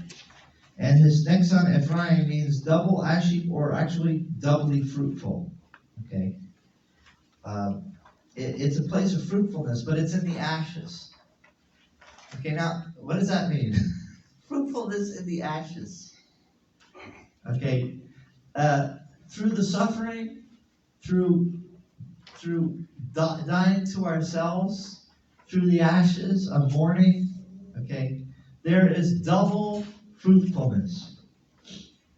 And his next son, Ephraim, means double ashib, or actually doubly fruitful. Okay. It's a place of fruitfulness, but it's in the ashes. Okay, now, what does that mean? Fruitfulness in the ashes. Okay. Through the suffering, through dying to ourselves, through the ashes of mourning, okay, there is double fruitfulness.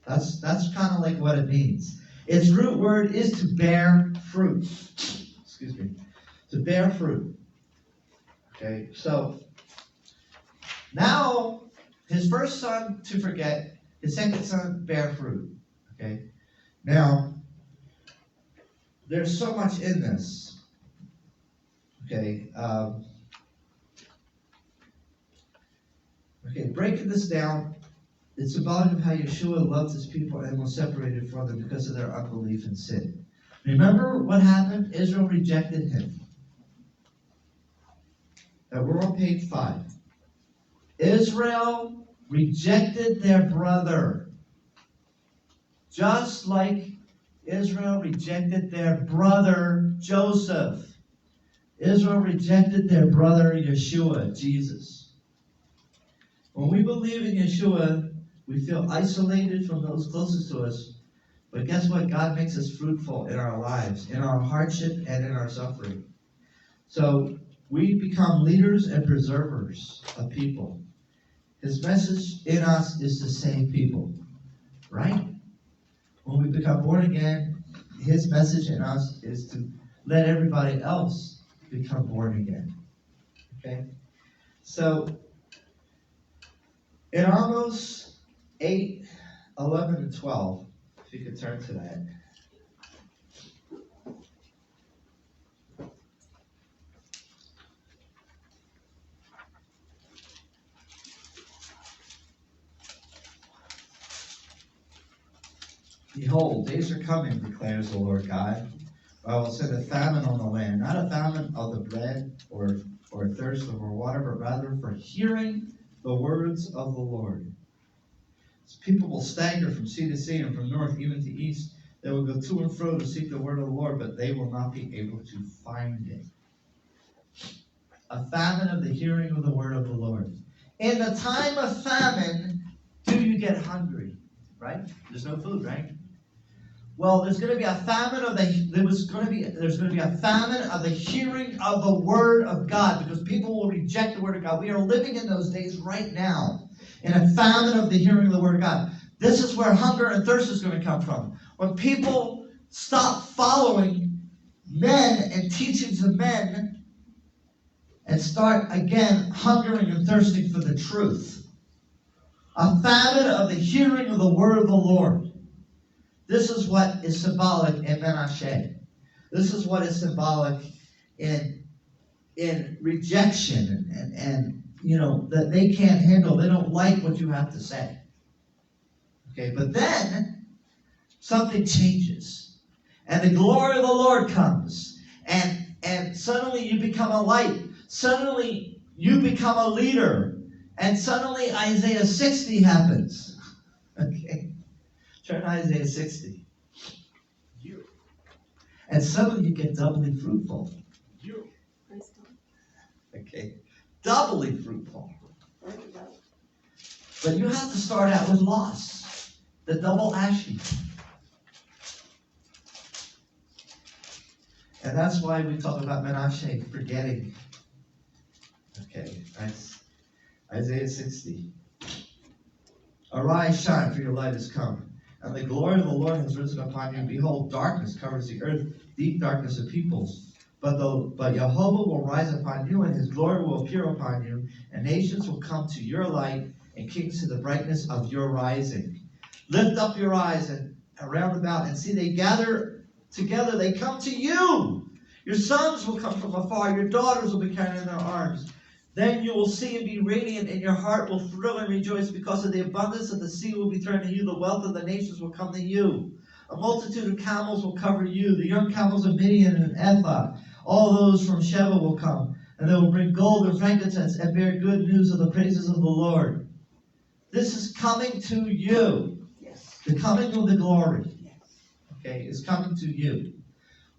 That's kind of like what it means. Its root word is to bear fruit. Excuse me. To bear fruit. Okay, so now his first son to forget, his second son bear fruit. Okay, now there's so much in this. Okay. Breaking this down, it's symbolic of how Yeshua loved his people and was separated from them because of their unbelief and sin. Remember what happened? Israel rejected him. And we're on page 5. Israel rejected their brother. Just like Israel rejected their brother Joseph. Israel rejected their brother Yeshua, Jesus. When we believe in Yeshua, we feel isolated from those closest to us. But guess what? God makes us fruitful in our lives, in our hardship and in our suffering. So we become leaders and preservers of people. His message in us is to save people, right? When we become born again, his message in us is to let everybody else become born again. Okay? So, in Amos 8, 11, and 12, if you could turn to that. Behold, days are coming, declares the Lord God. I will send a famine on the land, not a famine of the bread or thirst for water, but rather for hearing the words of the Lord. So people will stagger from sea to sea and from north even to east. They will go to and fro to seek the word of the Lord, but they will not be able to find it. A famine of the hearing of the word of the Lord. In the time of famine, do you get hungry? Right? There's no food, right? Well, there's going to be a famine of there's going to be a famine of the hearing of the word of God, because people will reject the word of God. We are living in those days right now, in a famine of the hearing of the word of God. This is where hunger and thirst is going to come from. When people stop following men and teachings of men and start again hungering and thirsting for the truth. A famine of the hearing of the word of the Lord. This is what is symbolic in Menashe. This is what is symbolic in rejection and that they can't handle. They don't like what you have to say. Okay, but then something changes. And the glory of the Lord comes. And suddenly you become a light. Suddenly you become a leader. And suddenly Isaiah 60 happens. Okay. Turn to Isaiah 60. And suddenly you get doubly fruitful. Okay. Doubly fruitful. But you have to start out with loss. The double ashy. And that's why we talk about Menashe, forgetting. Okay, that's Isaiah 60. Arise, shine, for your light has come, and the glory of the Lord has risen upon you. Behold, darkness covers the earth, deep darkness of peoples. But Jehovah will rise upon you, and his glory will appear upon you, and nations will come to your light, and kings to the brightness of your rising. Lift up your eyes and around about, and see they gather together, they come to you. Your sons will come from afar, your daughters will be carried in their arms. Then you will see and be radiant, and your heart will thrill and rejoice, because of the abundance of the sea will be turned to you. The wealth of the nations will come to you. A multitude of camels will cover you. The young camels of Midian and Ephah. All those from Sheba will come, and they will bring gold and frankincense and bear good news of the praises of the Lord. This is coming to you. Yes. The coming of the glory. Yes. Okay, is coming to you.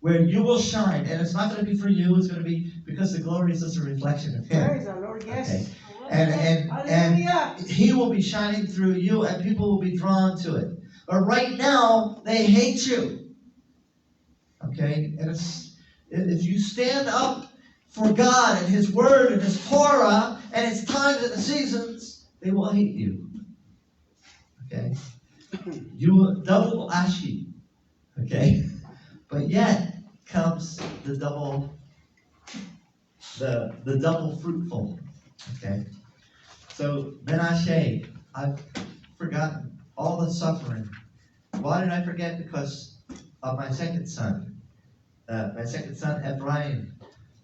Where you will shine, and it's not going to be for you, it's going to be because the glory is just a reflection of him. Praise our Lord, yes. Okay. And he will be shining through you, and people will be drawn to it. But right now, they hate you. Okay? And if you stand up for God and his word and his Torah and his times and the seasons, they will hate you. Okay? You will double ashi. Okay? But yet comes the double fruitful. Okay? So Menashe, I've forgotten all the suffering. Why did I forget? Because of my second son. My second son, Ephraim.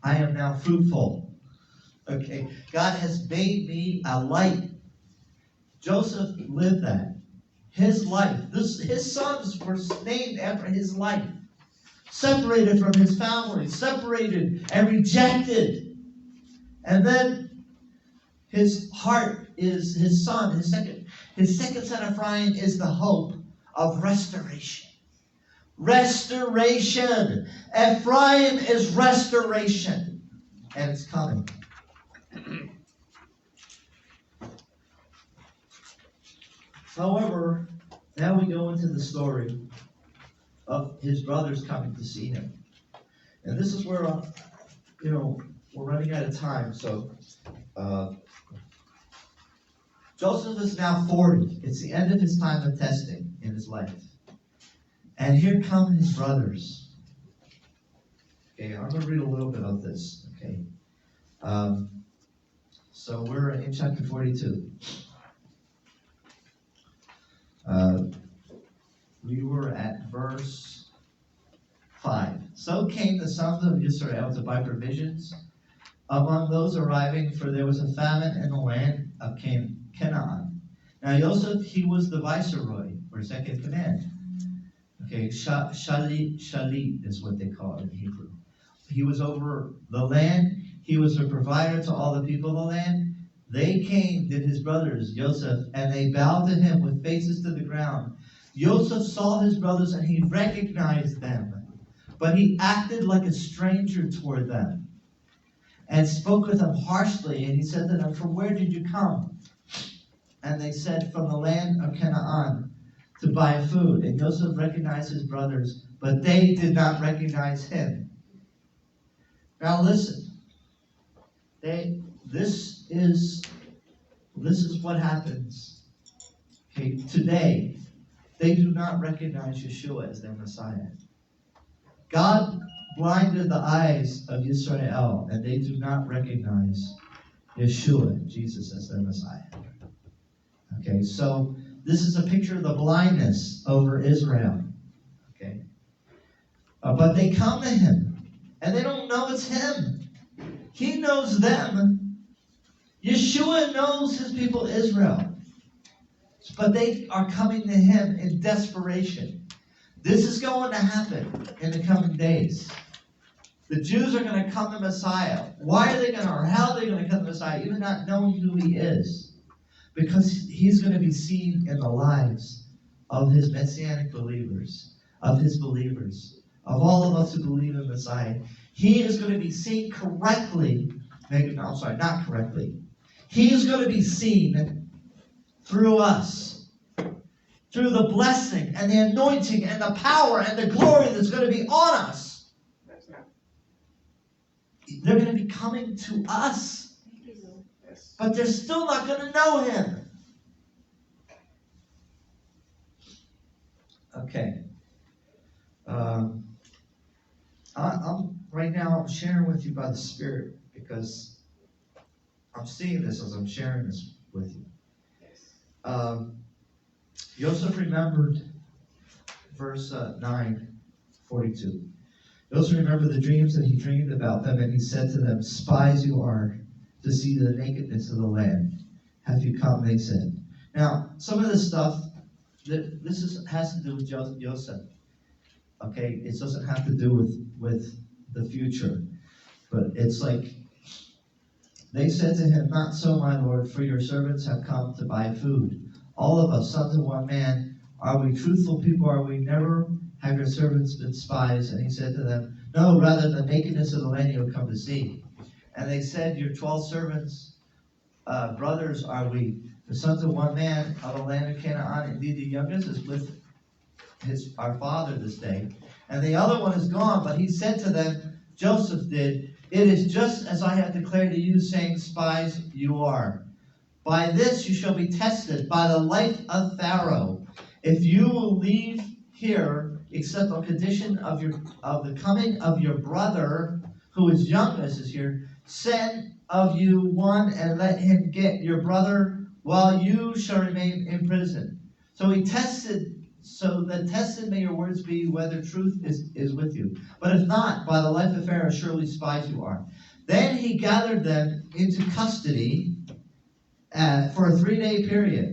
I am now fruitful. Okay, God has made me a light. Joseph lived that. His life. His sons were named after his life. Separated from his family, separated and rejected. And then his heart is his son, his second son Ephraim is the hope of restoration. Restoration. Ephraim is restoration. And it's coming. However, now we go into the story of his brothers coming to see him. And this is where, we're running out of time. So, Joseph is now 40. It's the end of his time of testing in his life. And here come his brothers. Okay, I'm going to read a little bit of this. Okay. So we're in chapter 42. We were at verse 5. So came the sons of Yis'rael to buy provisions among those arriving, for there was a famine in the land of Canaan. Now Yoseph, he was the viceroy, or second command. Okay, shalit is what they call it in Hebrew. He was over the land. He was a provider to all the people of the land. They came, did his brothers, Yoseph, and they bowed to him with faces to the ground. Joseph saw his brothers and he recognized them, but he acted like a stranger toward them and spoke with them harshly. And he said to them, "From where did you come?" And they said, "From the land of Canaan to buy food." And Joseph recognized his brothers, but they did not recognize him. Now listen, this is what happens. Okay, today, they do not recognize Yeshua as their Messiah. God blinded the eyes of Yis'rael, and they do not recognize Yeshua, Jesus, as their Messiah. Okay, so this is a picture of the blindness over Israel. Okay, but they come to him, and they don't know it's him. He knows them. Yeshua knows his people Israel. But they are coming to him in desperation. This is going to happen in the coming days. The Jews are going to come to Messiah. Why are they going to, or how are they going to come to Messiah, even not knowing who he is? Because he's going to be seen in the lives of his messianic believers, of his believers, of all of us who believe in Messiah. He is going to be seen correctly. Not correctly. He is going to be seen through us, through the blessing and the anointing and the power and the glory that's going to be on us. They're going to be coming to us, but they're still not going to know him. Okay. I'm sharing with you by the Spirit because I'm seeing this as I'm sharing this with you. Yosef remembered verse 9:42. Yosef remembered the dreams that he dreamed about them, and he said to them, "Spies you are to see the nakedness of the land. Have you come?" They said. Now, some of this stuff, has to do with Yosef. Okay, it doesn't have to do with the future, but it's like they said to him, "Not so, my lord, for your servants have come to buy food. All of us, sons of one man, are we truthful people? Are we never? Have your servants been spies?" And he said to them, "No, rather the nakedness of the land you have come to see." And they said, "Your 12 servants, brothers are we, the sons of one man of the land of Canaan. Indeed, the youngest is with our father this day, and the other one is gone." But he said to them, Joseph did, "It is just as I have declared to you, saying, spies you are. By this you shall be tested, by the life of Pharaoh. If you will leave here, except on condition of the coming of your brother, who is youngest is here, send of you one and let him get your brother, while you shall remain in prison." So he tested So then tested may your words be whether truth is with you. But if not, by the life of Pharaoh, surely spies you are. Then he gathered them into custody for a 3-day period.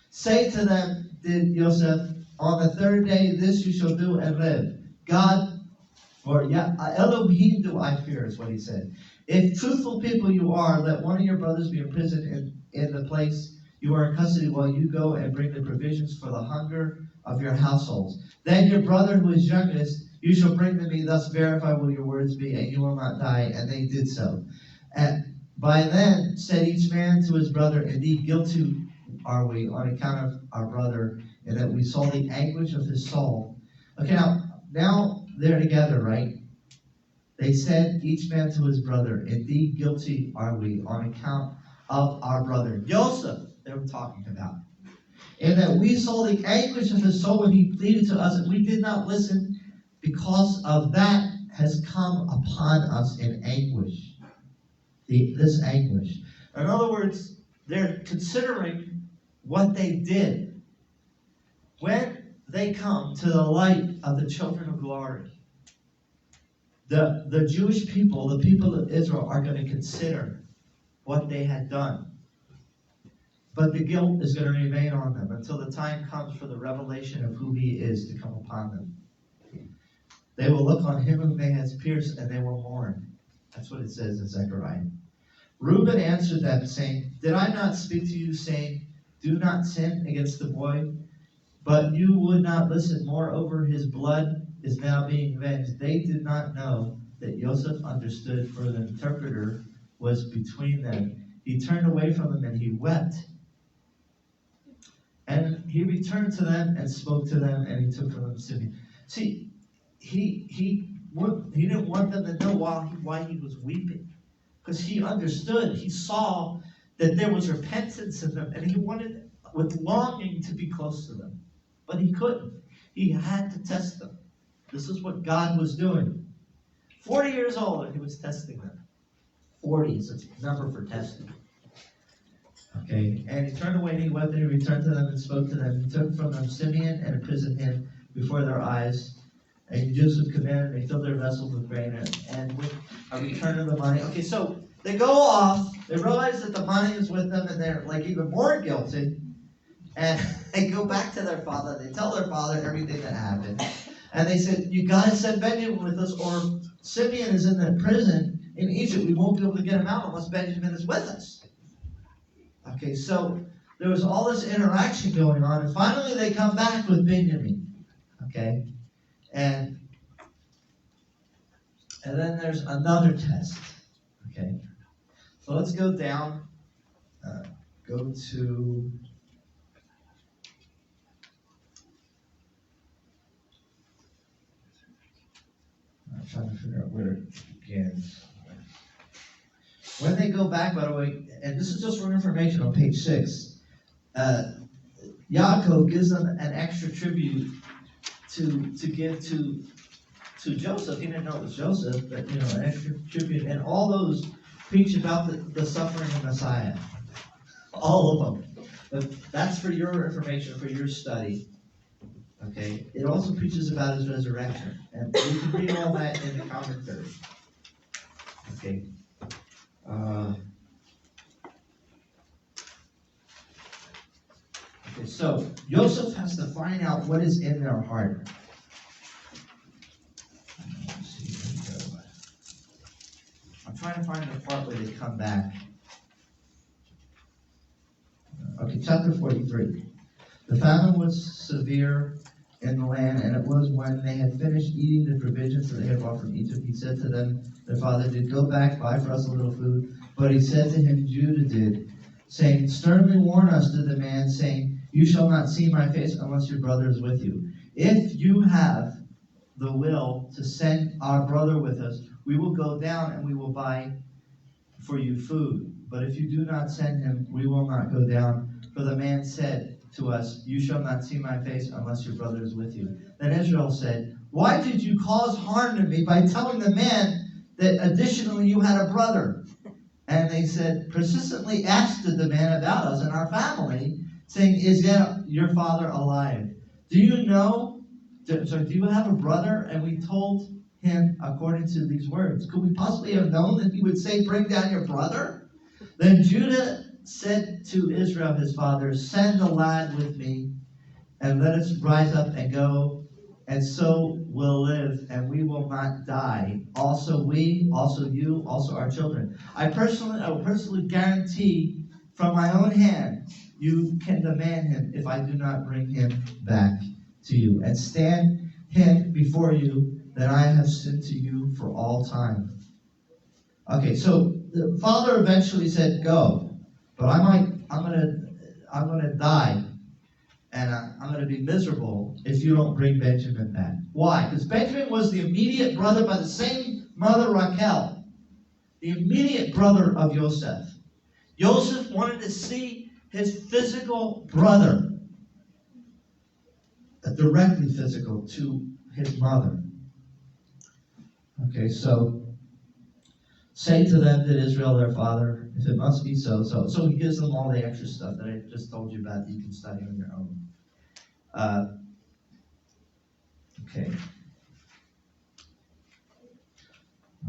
Say to them, did Yoseph, on the 3rd day this you shall do and live. God, or Elohim do I fear, is what he said. If truthful people you are, let one of your brothers be imprisoned in the place you are in custody while you go and bring the provisions for the hunger of your households. Then your brother who is youngest, you shall bring to me, thus verify will your words be, and you will not die. And they did so. And by then said each man to his brother, indeed guilty are we on account of our brother, and that we saw the anguish of his soul. Okay, now they're together, right? They said each man to his brother, indeed guilty are we on account of our brother Yoseph, they were talking about. And that we saw the anguish of his soul when he pleaded to us, and we did not listen, because of that has come upon us in anguish. This anguish. In other words, they're considering what they did. When they come to the light of the children of glory, the Jewish people, the people of Israel, are going to consider what they had done. But the guilt is going to remain on them until the time comes for the revelation of who he is to come upon them. They will look on him whom they has pierced, and they will mourn. That's what it says in Zechariah. Reuben answered them, saying, did I not speak to you, saying, do not sin against the boy? But you would not listen. Moreover, his blood is now being avenged. They did not know that Yoseph understood, for the interpreter was between them. He turned away from them and he wept. And he returned to them and spoke to them, and he took from them Simeon. See, he didn't want them to know why he was weeping, because he understood. He saw that there was repentance in them, and he wanted with longing to be close to them, but he couldn't. He had to test them. This is what God was doing. 40 years old, and he was testing them. 40 is a number for testing. Okay, and he turned away and he wept, and he returned to them and spoke to them. He took from them Simeon and imprisoned him before their eyes. And Joseph commanded, and they filled their vessels with grain, and with a return of the money. Okay, so they go off, they realize that the money is with them, and they're like even more guilty. And they go back to their father, they tell their father everything that happened. And they said, you guys send Benjamin with us, or Simeon is in the prison in Egypt. We won't be able to get him out unless Benjamin is with us. Okay, so there was all this interaction going on, and finally they come back with Benjamin. Okay, and then there's another test. Okay, so let's go down. Go to I'm trying to figure out where it begins. When they go back, by the way, and this is just for information on page 6, Yaakov gives them an extra tribute to give to Joseph. He didn't know it was Joseph, but an extra tribute. And all those preach about the suffering of Messiah. All of them. But that's for your information, for your study. Okay? It also preaches about his resurrection. And you can read all that in the commentary. Okay. Okay, so Yosef has to find out what is in their heart. I'm trying to find the part where they come back. Okay, chapter 43. The famine was severe in the land, and it was when they had finished eating the provisions that they had brought from Egypt, he said to them, their father did, go back, buy for us a little food. But he said to him, Judah did, saying, sternly warn us to the man, saying, you shall not see my face unless your brother is with you. If you have the will to send our brother with us, we will go down and we will buy for you food. But if you do not send him, we will not go down. For the man said to us, you shall not see my face unless your brother is with you. Then Israel said, why did you cause harm to me by telling the man that additionally you had a brother? And they said, persistently asked the man about us and our family, saying, is yet your father alive? Do you know, do you have a brother? And we told him according to these words. Could we possibly have known that he would say, bring down your brother? Then Judah said to Israel his father, send the lad with me, and let us rise up and go, and so we'll live, and we will not die. Also we, also you, also our children. I will personally guarantee from my own hand, you can demand him if I do not bring him back to you, and stand him before you that I have sent to you for all time. Okay, so the father eventually said, go, but I'm gonna die, and I'm going to be miserable if you don't bring Benjamin back. Why? Because Benjamin was the immediate brother by the same mother, Rachel, the immediate brother of Yoseph. Yoseph wanted to see his physical brother, directly physical to his mother. Okay, so say to them that Israel their father, if it must be so. So he gives them all the extra stuff that I just told you about that you can study on your own. Okay.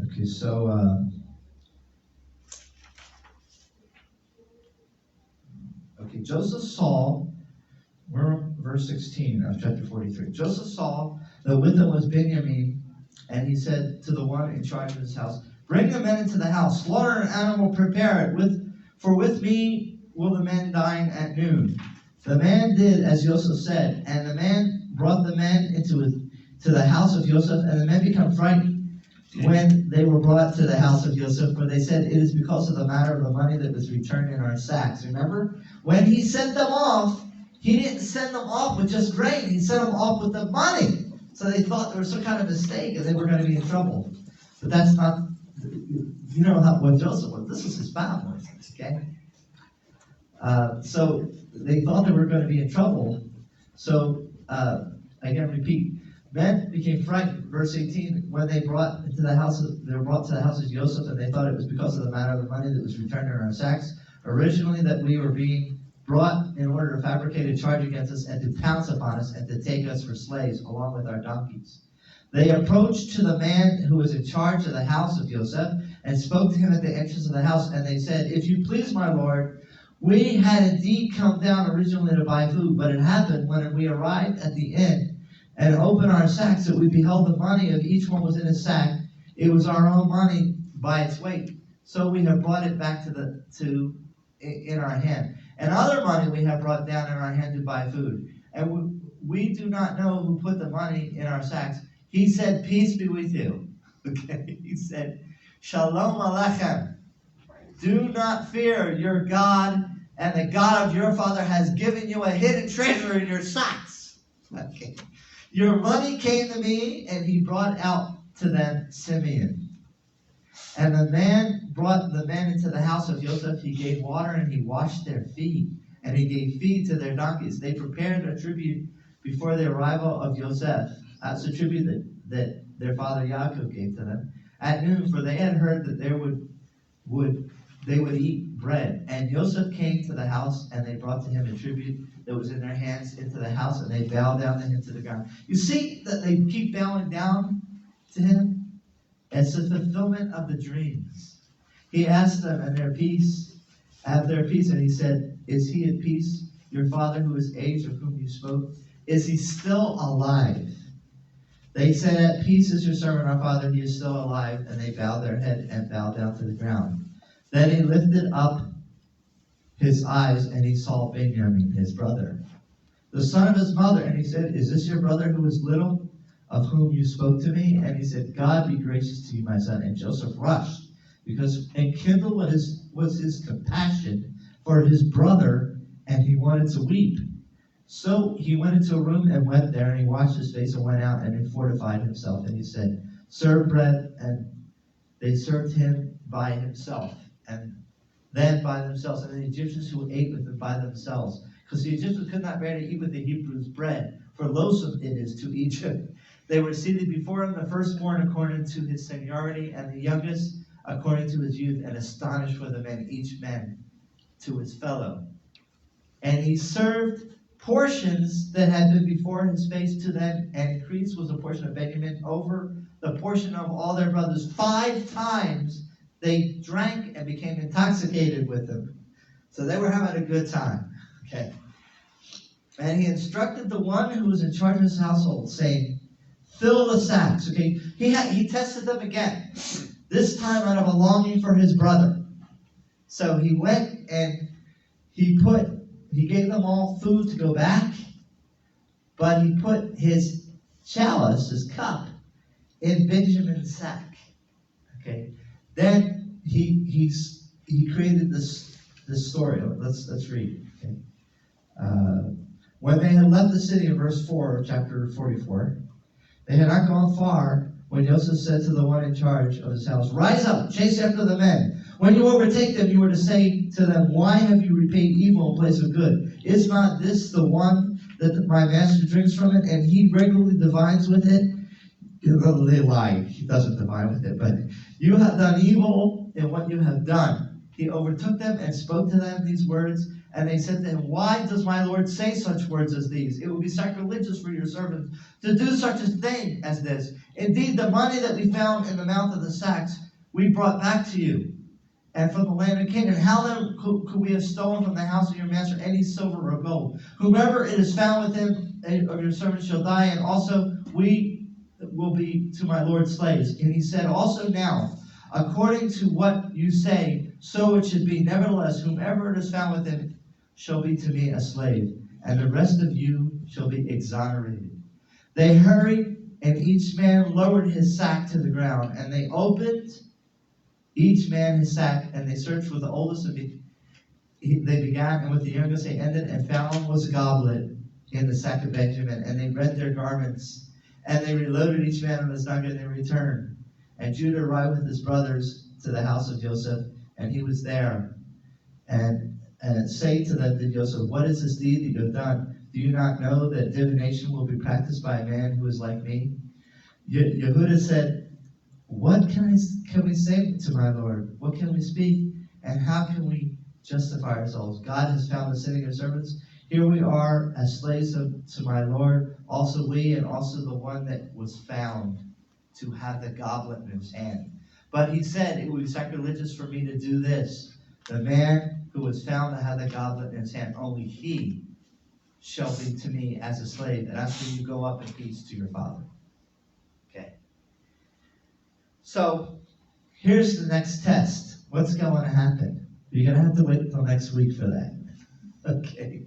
Okay, so Joseph saw, we're on verse 16 of chapter 43. Joseph saw that with him was Benjamin, and he said to the one in charge of his house, bring the men into the house, slaughter an animal, prepare it, for with me will the men dine at noon. The man did as Yosef said, and the man brought the men to the house of Yosef, and the men became frightened when they were brought to the house of Yosef, for they said, it is because of the matter of the money that was returned in our sacks. Remember? When he sent them off, he didn't send them off with just grain. He sent them off with the money. So they thought there was some kind of mistake and they were going to be in trouble. But that's not, you know what Joseph was. This was his family, okay? So they thought they were going to be in trouble. So, again, repeat. Men became frightened, verse 18, when they were brought to the house of Yosef, and they thought it was because of the matter of the money that was returned in our sacks. Originally, that we were being brought in order to fabricate a charge against us and to pounce upon us and to take us for slaves along with our donkeys. They approached to the man who was in charge of the house of Yosef and spoke to him at the entrance of the house, and they said, if you please, my lord, we had indeed come down originally to buy food, but it happened when we arrived at the inn and opened our sacks that we beheld the money of each one was in his sack. It was our own money by its weight. So we have brought it back in our hand. And other money we have brought down in our hand to buy food. And we do not know who put the money in our sacks. He said, peace be with you. Okay, he said, Shalom Aleichem. Do not fear, your God and the God of your father has given you a hidden treasure in your sacks. Okay. Your money came to me, and he brought out to them Simeon. And the man brought the men into the house of Yosef. He gave water, and he washed their feet. And he gave feed to their donkeys. They prepared a tribute before the arrival of Yosef. That's a tribute that their father Yaakov gave to them. At noon, for they had heard that they would eat bread. And Yosef came to the house, and they brought to him a tribute that was in their hands into the house, and they bowed down to him to the ground. You see that they keep bowing down to him? It's the fulfillment of the dreams. He asked them, and have their peace, and he said, is he at peace? Your father who is aged, of whom you spoke, is he still alive? They said, at peace is your servant, our father, he is still alive. And they bowed their head and bowed down to the ground. Then he lifted up his eyes, and he saw Benjamin, his brother, the son of his mother. And he said, is this your brother who is little, of whom you spoke to me? And he said, God be gracious to you, my son. And Joseph rushed, and kindled was his compassion for his brother, and he wanted to weep. So he went into a room and wept there, and he washed his face and went out, and he fortified himself. And he said, serve bread. And they served him by himself, and then by themselves, and the Egyptians who ate with them by themselves. Because the Egyptians could not bear to eat with the Hebrews bread, for loathsome it is to Egypt. They were seated before him, the firstborn according to his seniority, and the youngest according to his youth, and astonished were the men, each man to his fellow. And he served portions that had been before his face to them, and increased was a portion of Benjamin over the portion of all their brothers. 5 times they drank and became intoxicated with them. So they were having a good time. Okay. And he instructed the one who was in charge of his household, saying, fill the sacks. Okay. He tested them again. This time out of a longing for his brother. So he went and he gave them all food to go back, but he put his chalice, his cup, in Benjamin's sack. Okay. Then he created this story. Let's read. Okay. When they had left the city, in verse 4 of chapter 44, they had not gone far when Joseph said to the one in charge of his house, rise up, chase after the men. When you overtake them, you are to say to them, why have you repaid evil in place of good? Is not this the one that my master drinks from it, and he regularly divines with it? They lie. He doesn't divine with it, but you have done evil in what you have done. He overtook them and spoke to them these words, and they said to him, why does my Lord say such words as these? It would be sacrilegious for your servants to do such a thing as this. Indeed, the money that we found in the mouth of the sacks we brought back to you, and from the land of Canaan. How then could we have stolen from the house of your master any silver or gold? Whomever it is found with him of your servants shall die, and also we will be to my Lord slaves. And he said, also now, according to what you say, so it should be. Nevertheless, whomever it is found with him shall be to me a slave, and the rest of you shall be exonerated. They hurried, and each man lowered his sack to the ground, and they opened each man his sack, and they searched for the oldest of they began, and with the youngest they ended, and found was a goblet in the sack of Benjamin. And they rent their garments, and they reloaded each man on his nugget, and they returned. And Judah arrived with his brothers to the house of Joseph, and he was there. And say to them, to Joseph, what is this deed that you have done? Do you not know that divination will be practiced by a man who is like me? Yehuda said, what can we say to my Lord? What can we speak? And how can we justify ourselves? God has found us sitting as servants. Here we are as slaves to my Lord. Also we, and also the one that was found to have the goblet in his hand. But he said, it would be sacrilegious for me to do this. The man who was found to have the goblet in his hand, only he shall be to me as a slave. And after you go up in peace to your father. Okay. So, here's the next test. What's going to happen? You're going to have to wait until next week for that. Okay.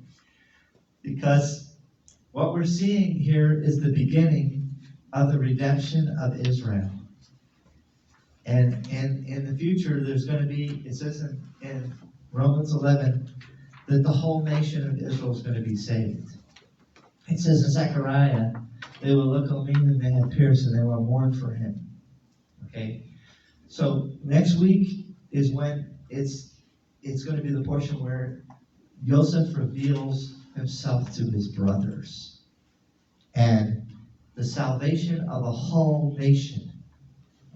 Because what we're seeing here is the beginning of the redemption of Israel. And in the future, there's going to be, it says in Romans 11, that the whole nation of Israel is going to be saved. It says in Zechariah, they will look on me whom they have pierced, and they will mourn for him. Okay, so next week is when it's going to be the portion where Yoseph reveals himself to his brothers, and the salvation of a whole nation.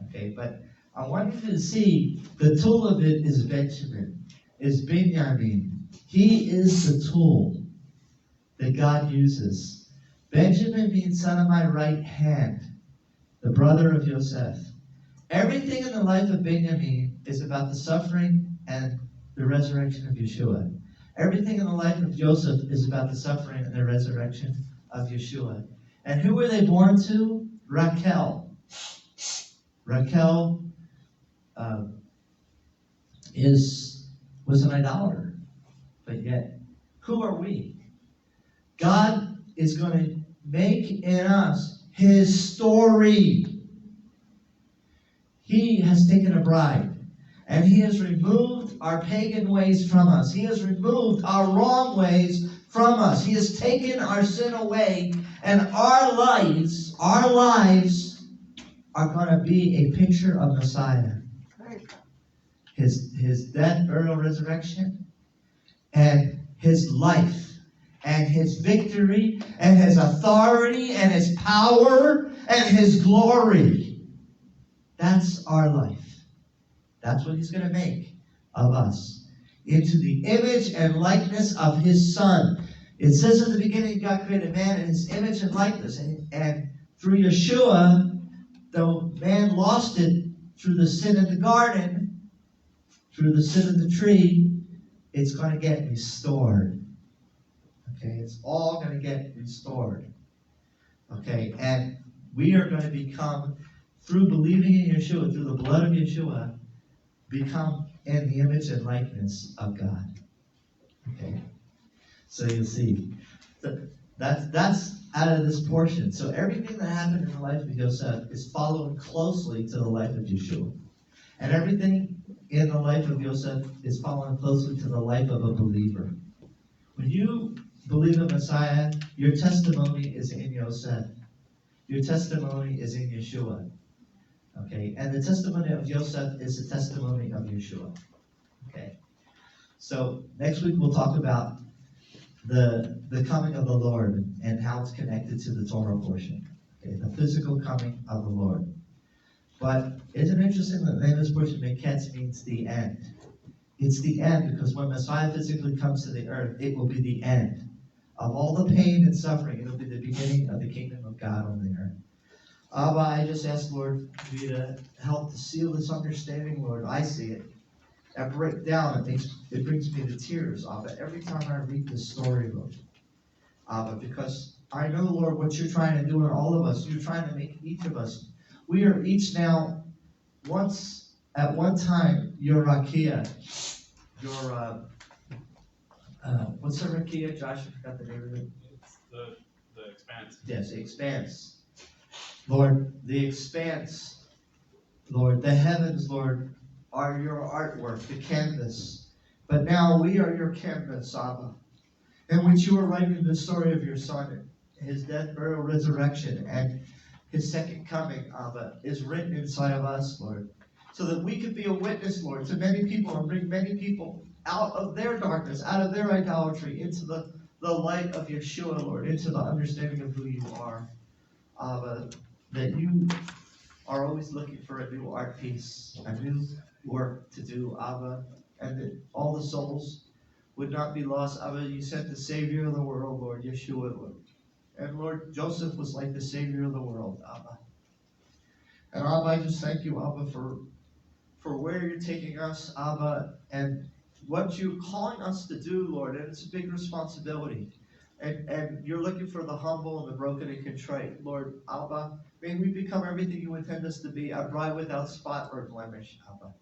Okay, but I want you to see the tool of it is Benjamin, is Benjamin. He is the tool that God uses. Benjamin means son of my right hand, the brother of Yosef. Everything in the life of Benjamin is about the suffering and the resurrection of Yeshua. Everything in the life of Joseph is about the suffering and the resurrection of Yeshua. And who were they born to? Rachel. Rachel was an idolater. But yet, who are we? God is going to make in us his story. He has taken a bride, and he has removed our pagan ways from us. He has removed our wrong ways from us. He has taken our sin away, and our lives are going to be a picture of Messiah. His death, burial, resurrection, and his life, and his victory, and his authority, and his power, and his glory. That's our life. That's what he's going to make of us. Into the image and likeness of his Son. It says in the beginning, God created man in his image and likeness. And through Yeshua, though man lost it through the sin in the garden, through the sin of the tree, it's going to get restored. Okay, it's all going to get restored. Okay, and we are going to become, through believing in Yeshua, through the blood of Yeshua, become in the image and likeness of God. Okay, so you'll see. That's out of this portion. So everything that happened in the life of Yosef is following closely to the life of Yeshua. And everything in the life of Yosef is following closely to the life of a believer. When you believe in Messiah, your testimony is in Yosef. Your testimony is in Yeshua. Okay? And the testimony of Yosef is the testimony of Yeshua. Okay? So next week we'll talk about the coming of the Lord and how it's connected to the Torah portion. Okay? The physical coming of the Lord. But isn't it interesting that the name of this portion, MIKETZ, means the end? It's the end because when Messiah physically comes to the earth, it will be the end of all the pain and suffering. It'll be the beginning of the kingdom of God on the earth. Abba, I just ask, Lord, for you to help to seal this understanding, Lord. I see it. I break down. It brings me to tears, Abba, every time I read this story, Lord. Abba, because I know, Lord, what you're trying to do in all of us. You're trying to make each of us. We are each now, once, at one time, your Rakia, your, what's the Rakia, Josh? I forgot the name of it. It's the expanse. Yes, the expanse. Lord, the expanse, Lord, the heavens, Lord, are your artwork, the canvas. But now we are your canvas, Abba, in which you are writing the story of your Son, his death, burial, resurrection, and his second coming, Abba, is written inside of us, Lord, so that we could be a witness, Lord, to many people and bring many people out of their darkness, out of their idolatry, into the light of Yeshua, Lord, into the understanding of who you are, Abba, that you are always looking for a new art piece, a new work to do, Abba, and that all the souls would not be lost. Abba, you sent the Savior of the world, Lord, Yeshua, Lord. And Lord, Joseph was like the Savior of the world, Abba. And Abba, I just thank you, Abba, for where you're taking us, Abba, and what you're calling us to do, Lord. And it's a big responsibility. And you're looking for the humble and the broken and contrite. Lord, Abba, may we become everything you intend us to be, a bride without spot or blemish, Abba.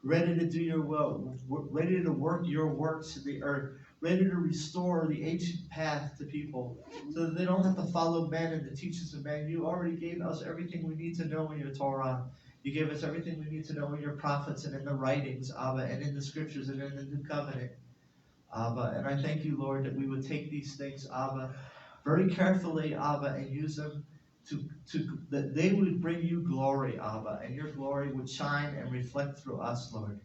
Ready to do your will, ready to work your works in the earth, ready to restore the ancient path to people so that they don't have to follow men and the teachings of men. You already gave us everything we need to know in your Torah. You gave us everything we need to know in your prophets and in the writings, Abba, and in the scriptures and in the new covenant, Abba. And I thank you, Lord, that we would take these things, Abba, very carefully, Abba, and use them that they would bring you glory, Abba, and your glory would shine and reflect through us, Lord.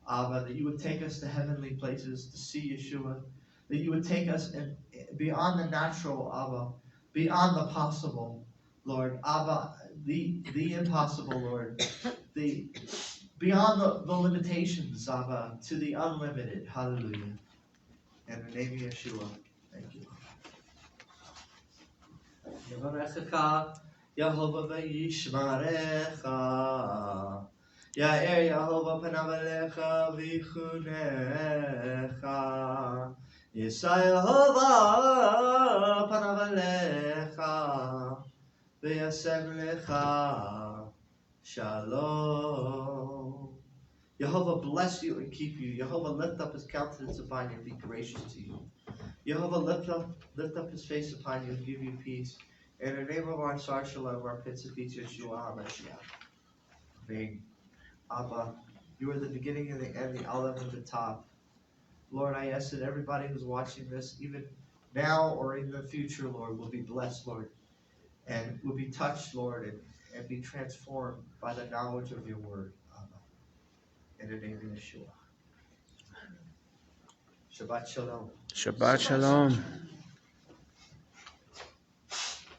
Abba, that you would take us to heavenly places to see Yeshua, that you would take us beyond the natural, Abba, beyond the possible, Lord. Abba, the impossible, Lord, beyond the limitations, Abba, to the unlimited. Hallelujah. In the name of Yeshua. Thank you. Yevarechecha Yehovah v'yishmarecha. Ya'er Yehovah panav alecha v'yichunecha. Yisa Yehovah panav alecha v'yasem lecha shalom. Yehovah bless you and keep you. Yehovah lift up his countenance upon you and be gracious to you. Yehovah lift up his face upon you and give you peace. In the name of our Sar Shalom, our Prince of Peace, Yeshua HaMashiach. Amen. Abba, you are the beginning and the end, the Aleph and the top. Lord, I ask that everybody who's watching this, even now or in the future, Lord, will be blessed, Lord, and will be touched, Lord, and be transformed by the knowledge of your word, Abba. In the name of Yeshua. Shabbat Shalom. Shabbat Shalom.